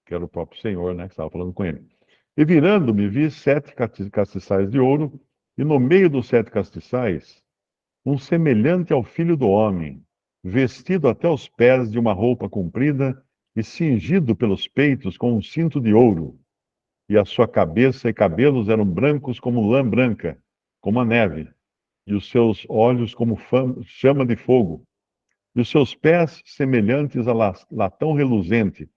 que era o próprio Senhor, né, que estava falando com ele. E virando-me, vi 7 castiçais de ouro, e no meio dos 7 castiçais, um semelhante ao filho do homem, vestido até os pés de uma roupa comprida e cingido pelos peitos com um cinto de ouro. E a sua cabeça e cabelos eram brancos como lã branca, como a neve, e os seus olhos como chama de fogo, e os seus pés semelhantes a latão reluzente,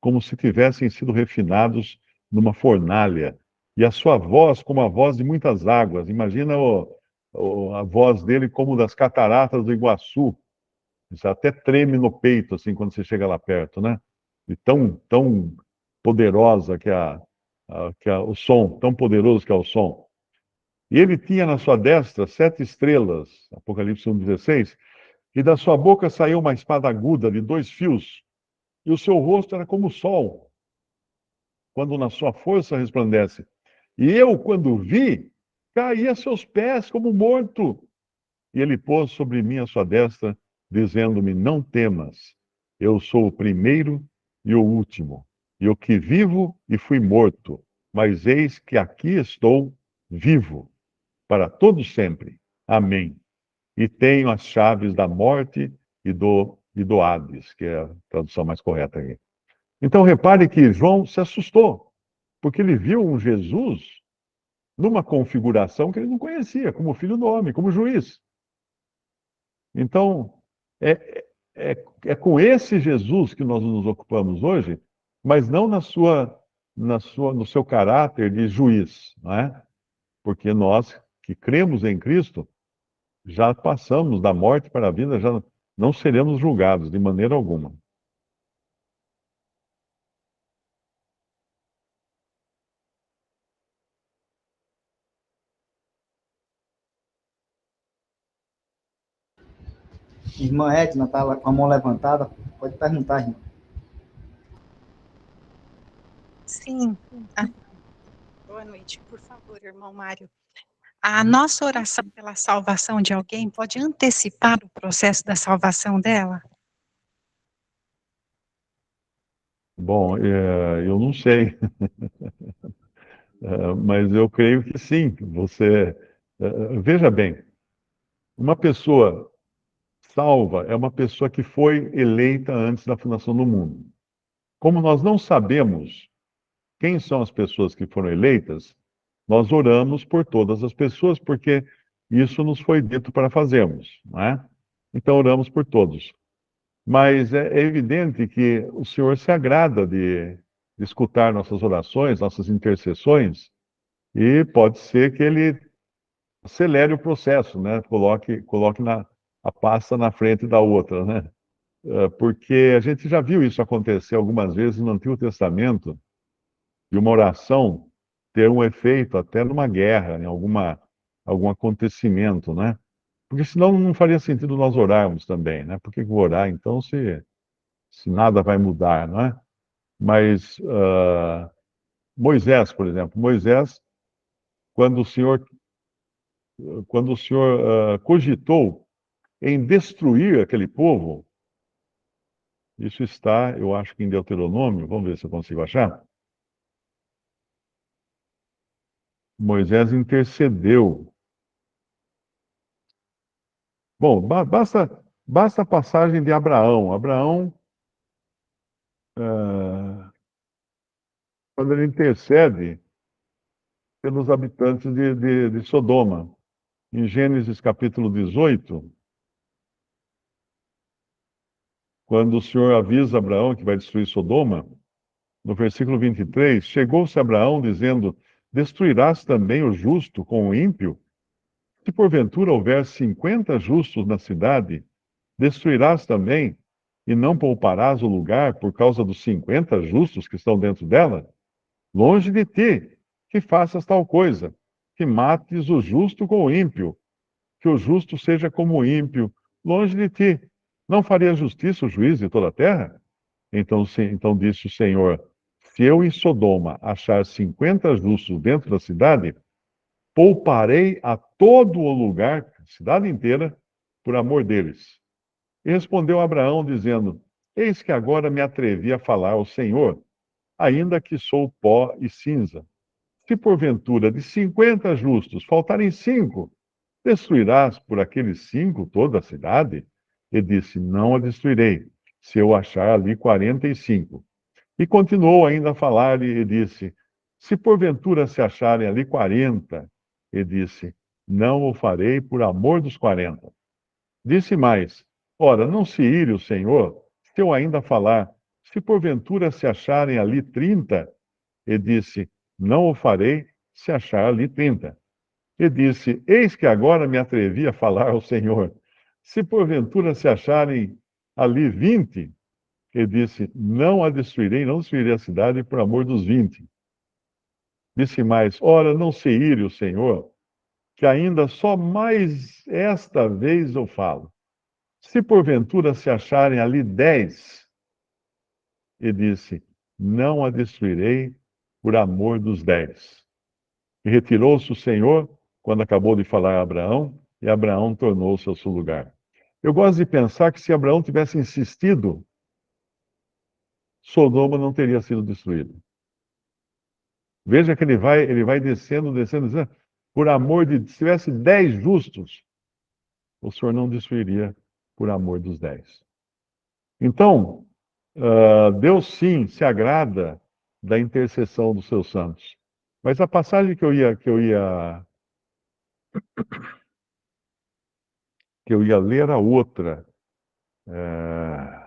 como se tivessem sido refinados numa fornalha, e a sua voz como a voz de muitas águas. Imagina a voz dele como das cataratas do Iguaçu. Isso até treme no peito, assim, quando você chega lá perto, né? E tão poderosa o som, tão poderoso que é o som. E ele tinha na sua destra 7 estrelas, Apocalipse 1,16, e da sua boca saiu uma espada aguda de 2 fios, e o seu rosto era como o sol, quando na sua força resplandece. E eu, quando vi, caí a seus pés como morto. E ele pôs sobre mim a sua destra, dizendo-me: não temas, eu sou o primeiro e o último, e o que vivo e fui morto, mas eis que aqui estou vivo, para todo sempre. Amém. E tenho as chaves da morte e do Hades, que é a tradução mais correta aqui. Então repare que João se assustou, porque ele viu um Jesus numa configuração que ele não conhecia, como filho do homem, como juiz. Então, é com esse Jesus que nós nos ocupamos hoje, mas não na sua no seu caráter de juiz, não é? Porque nós que cremos em Cristo já passamos da morte para a vida, já não seremos julgados de maneira alguma. Irmã Edna está com a mão levantada. Pode perguntar, irmã. Sim. Ah, boa noite. Por favor, irmão Mário. A nossa oração pela salvação de alguém pode antecipar o processo da salvação dela? Bom, eu não sei, mas eu creio que sim. Veja bem, uma pessoa salva é uma pessoa que foi eleita antes da fundação do mundo. Como nós não sabemos quem são as pessoas que foram eleitas, nós oramos por todas as pessoas, porque isso nos foi dito para fazermos, não é? Então oramos por todos. Mas é evidente que o Senhor se agrada de escutar nossas orações, nossas intercessões, e pode ser que Ele acelere o processo, né? Coloque a pasta na frente da outra, né? Porque a gente já viu isso acontecer algumas vezes no Antigo Testamento, de uma oração ter um efeito até numa guerra, em algum acontecimento, né? Porque senão não faria sentido nós orarmos também, né? Por que vou orar então se nada vai mudar, não é? Mas Moisés, por exemplo, Moisés, quando o Senhor, cogitou em destruir aquele povo, isso está, eu acho que em Deuteronômio, vamos ver se eu consigo achar. Moisés intercedeu. Bom, basta a passagem de Abraão. Abraão, quando ele intercede pelos habitantes de Sodoma, em Gênesis capítulo 18, quando o Senhor avisa Abraão que vai destruir Sodoma, no versículo 23, chegou-se Abraão dizendo: Destruirás também o justo com o ímpio? Se porventura houver 50 justos na cidade, destruirás também, e não pouparás o lugar por causa dos 50 justos que estão dentro dela? Longe de ti que faças tal coisa, que mates o justo com o ímpio, que o justo seja como o ímpio, longe de ti. Não faria justiça o juiz de toda a terra? Então disse o Senhor: Se eu em Sodoma achar 50 justos dentro da cidade, pouparei a todo o lugar, a cidade inteira, por amor deles. E respondeu Abraão, dizendo: Eis que agora me atrevi a falar ao Senhor, ainda que sou pó e cinza. Se porventura de 50 justos faltarem 5, destruirás por aqueles 5 toda a cidade? E disse: Não a destruirei, se eu achar ali 45. E continuou ainda a falar e disse: Se porventura se acharem ali 40, e disse: Não o farei por amor dos 40. Disse mais: Ora, não se ire o Senhor, se eu ainda falar, se porventura se acharem ali 30, e disse: Não o farei se achar ali 30. E disse: Eis que agora me atrevi a falar ao Senhor, se porventura se acharem ali 20, e disse: Não a destruirei, não destruirei a cidade por amor dos 20. Disse mais: Ora, não se ire o Senhor, que ainda só mais esta vez eu falo. Se porventura se acharem ali 10, e disse: Não a destruirei por amor dos 10. E retirou-se o Senhor quando acabou de falar a Abraão, e Abraão tornou-se ao seu lugar. Eu gosto de pensar que se Abraão tivesse insistido, Sodoma não teria sido destruída. Veja que ele vai descendo, descendo, descendo. Por amor de, se tivesse 10 justos, o Senhor não destruiria por amor dos 10. Então, Deus sim se agrada da intercessão dos seus santos. Mas a passagem que eu ia ler era outra. É,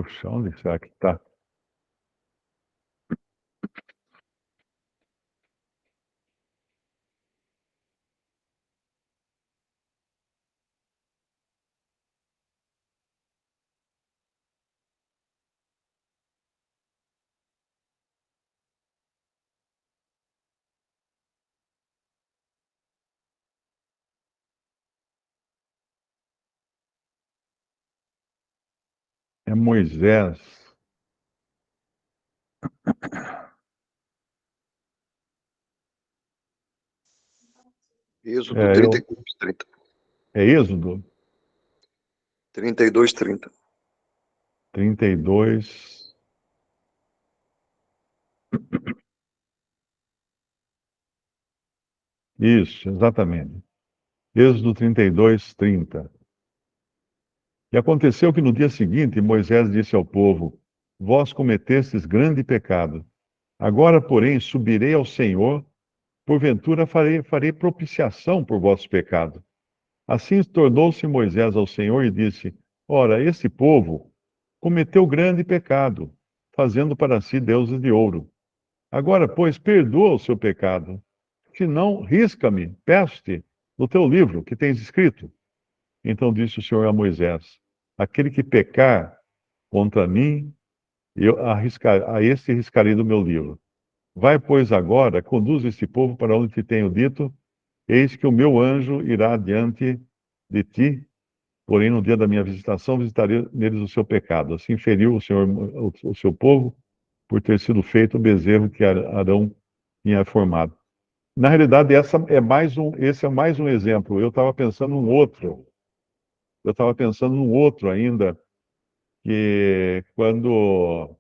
Puxa, onde será que está? É Moisés. Êxodo É, 32, 30. é Êxodo 32, 30. 32. Isso, exatamente. Êxodo 32, 30. E aconteceu que no dia seguinte Moisés disse ao povo: Vós cometestes grande pecado. Agora, porém, subirei ao Senhor, porventura farei propiciação por vosso pecado. Assim tornou-se Moisés ao Senhor e disse: Ora, esse povo cometeu grande pecado, fazendo para si deuses de ouro. Agora, pois, perdoa o seu pecado. Se não, risca-me, peço-te, no teu livro que tens escrito. Então disse o Senhor a Moisés: Aquele que pecar contra mim, a este riscarei do meu livro. Vai, pois, agora, conduz este povo para onde te tenho dito, eis que o meu anjo irá diante de ti, porém no dia da minha visitação visitarei neles o seu pecado. Assim feriu o Senhor o seu povo, por ter sido feito o bezerro que Arão tinha formado. Na realidade, esse é mais um exemplo. Eu estava pensando num outro. Eu estava pensando num outro ainda, que quando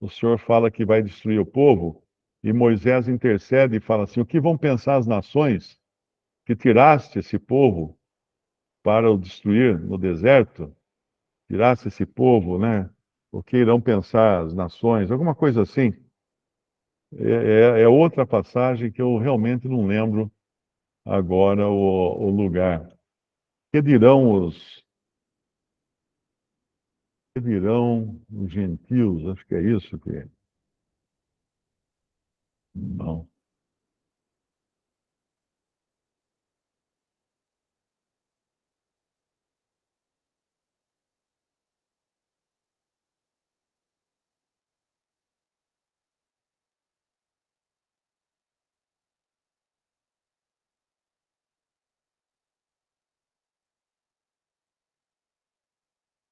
o Senhor fala que vai destruir o povo, e Moisés intercede e fala assim: o que vão pensar as nações que tiraste esse povo para o destruir no deserto? Tiraste esse povo, né? O que irão pensar as nações? Alguma coisa assim. É outra passagem que eu realmente não lembro agora o lugar. Que dirão que dirão os gentios? Acho que é isso que é. Não.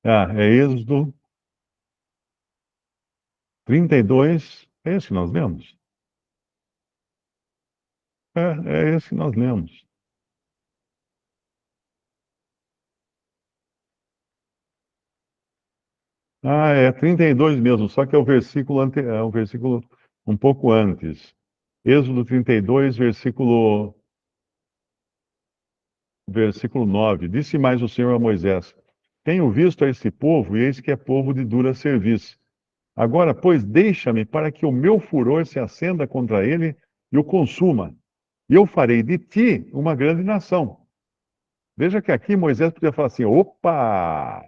Ah, é Êxodo 32. É esse que nós lemos? É esse que nós lemos. Ah, é 32 mesmo, só que é o versículo um pouco antes. Êxodo 32, versículo 9. Disse mais o Senhor a Moisés: Tenho visto a este povo, e eis que é povo de dura serviço. Agora, pois, deixa-me para que o meu furor se acenda contra ele e o consuma. E eu farei de ti uma grande nação. Veja que aqui Moisés podia falar assim: opa!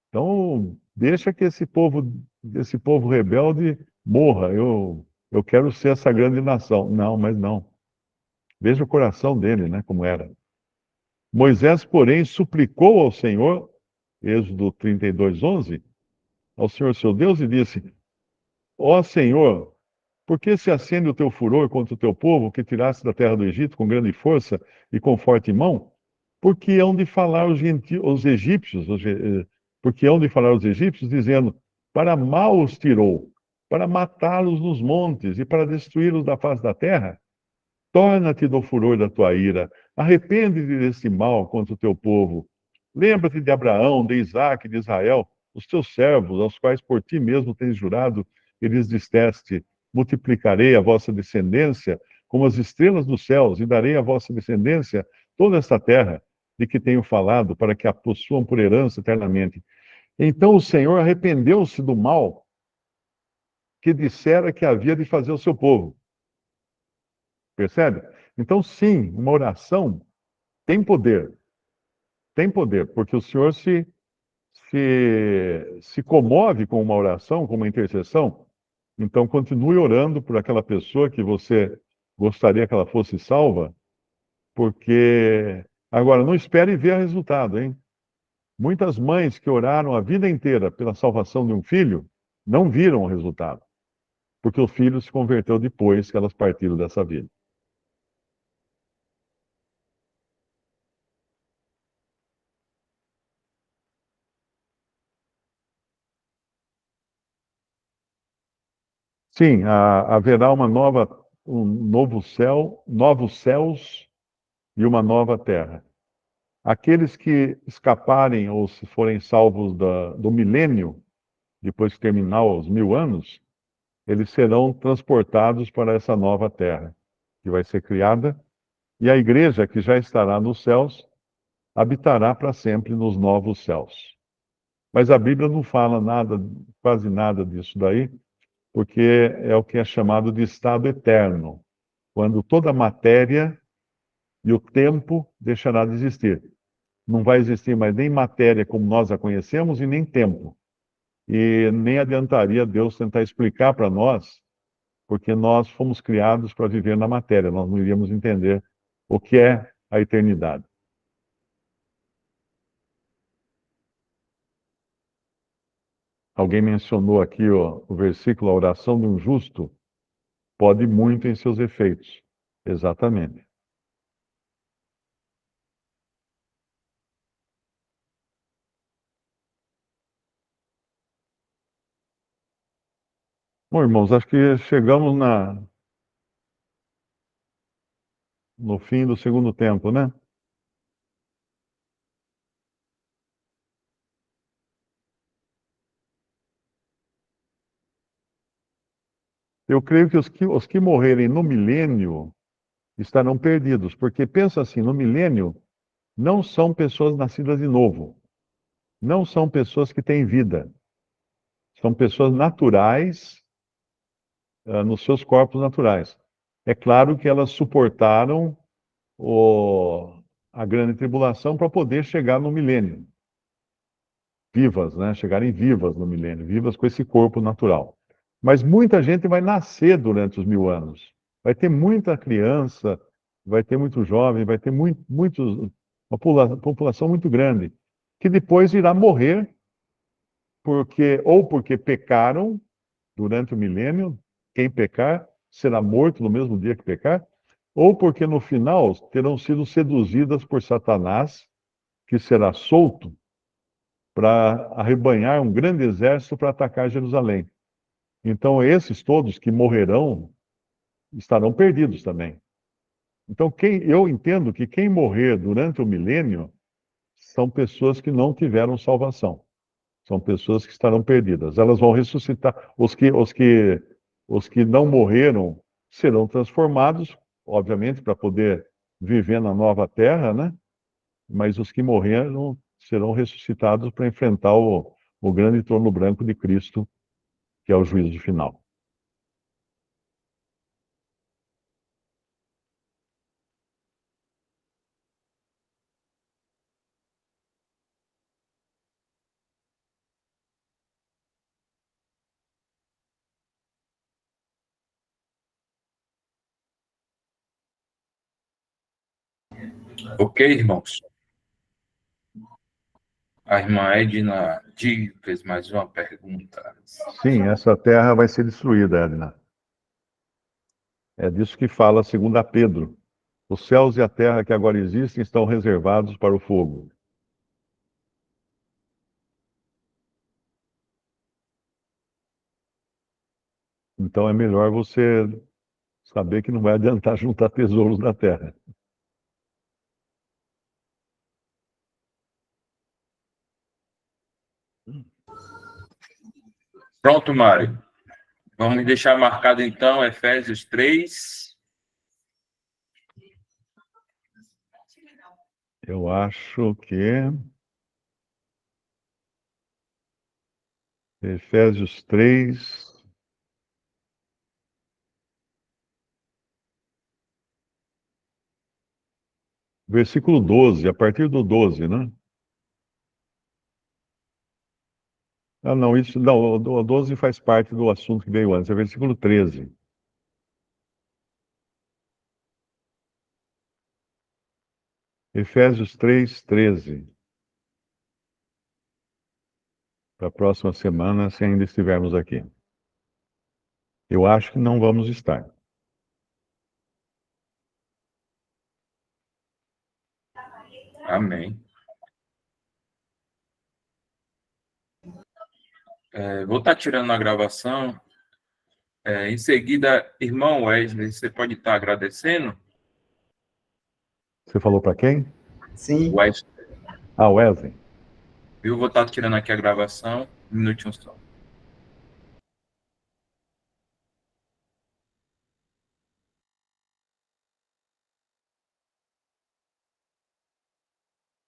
Então, deixa que esse povo rebelde morra. Eu quero ser essa grande nação. Não, mas não. Veja o coração dele, né, como era. Moisés, porém, suplicou ao Senhor, Êxodo 32, 11, ao Senhor seu Deus e disse: Ó Senhor, por que se acende o teu furor contra o teu povo, que tiraste da terra do Egito com grande força e com forte mão? Porque hão de falar os egípcios, porque hão de falar os egípcios, dizendo: para mal os tirou, para matá-los nos montes e para destruí-los da face da terra? Torna-te do furor da tua ira, arrepende-te desse mal contra o teu povo. Lembra-te de Abraão, de Isaque, de Israel, os teus servos, aos quais por ti mesmo tens jurado e lhes disseste: multiplicarei a vossa descendência como as estrelas dos céus, e darei à vossa descendência toda esta terra de que tenho falado, para que a possuam por herança eternamente. Então o Senhor arrependeu-se do mal que dissera que havia de fazer o seu povo. Percebe? Então, sim, uma oração tem poder, porque o Senhor se se comove com uma oração, com uma intercessão, então continue orando por aquela pessoa que você gostaria que ela fosse salva, porque agora não espere ver o resultado, hein? Muitas mães que oraram a vida inteira pela salvação de um filho não viram o resultado, porque o filho se converteu depois que elas partiram dessa vida. Sim, haverá um novo céu, novos céus e uma nova terra. Aqueles que escaparem ou se forem salvos do milênio, depois que terminar os 1000 anos, eles serão transportados para essa nova terra, que vai ser criada, e a igreja, que já estará nos céus, habitará para sempre nos novos céus. Mas a Bíblia não fala nada, quase nada disso daí, porque é o que é chamado de estado eterno, quando toda a matéria e o tempo deixará de existir. Não vai existir mais nem matéria como nós a conhecemos e nem tempo. E nem adiantaria Deus tentar explicar para nós, porque nós fomos criados para viver na matéria, nós não iríamos entender o que é a eternidade. Alguém mencionou aqui o versículo, a oração de um justo pode muito em seus efeitos. Exatamente. Bom, irmãos, acho que chegamos no fim do segundo tempo, né? Eu creio que os que morrerem no milênio estarão perdidos, porque pensa assim, no milênio não são pessoas nascidas de novo, não são pessoas que têm vida, são pessoas naturais, nos seus corpos naturais. É claro que elas suportaram a grande tribulação para poder chegar no milênio, vivas, né? Chegarem vivas no milênio, vivas com esse corpo natural. Mas muita gente vai nascer durante os 1000 anos. Vai ter muita criança, vai ter muito jovem, vai ter uma população muito grande, que depois irá morrer porque pecaram durante o milênio, quem pecar será morto no mesmo dia que pecar, ou porque no final terão sido seduzidas por Satanás, que será solto para arrebanhar um grande exército para atacar Jerusalém. Então, esses todos que morrerão estarão perdidos também. Então, eu entendo que quem morrer durante o milênio são pessoas que não tiveram salvação. São pessoas que estarão perdidas. Elas vão ressuscitar. Os que não morreram serão transformados, obviamente, para poder viver na nova terra, né? Mas os que morreram serão ressuscitados para enfrentar o grande trono branco de Cristo, que é o juízo final. Ok, irmãos? A irmã Edna fez mais uma pergunta. Sim, essa terra vai ser destruída, Edna. É disso que fala 2 Pedro. Os céus e a terra que agora existem estão reservados para o fogo. Então é melhor você saber que não vai adiantar juntar tesouros na terra. Pronto, Mário. Vamos deixar marcado então Efésios 3. Eu acho que Efésios 3, versículo 12, a partir do 12, né? Ah, não, isso não, o 12 faz parte do assunto que veio antes, é versículo 13. Efésios 3:13. Para a próxima semana, se ainda estivermos aqui. Eu acho que não vamos estar. Amém. Vou estar tirando a gravação. Em seguida, irmão Wesley, você pode estar agradecendo? Você falou para quem? Sim. Wesley, Ah, Wesley. eu vou estar tirando aqui a gravação. Um minutinho só.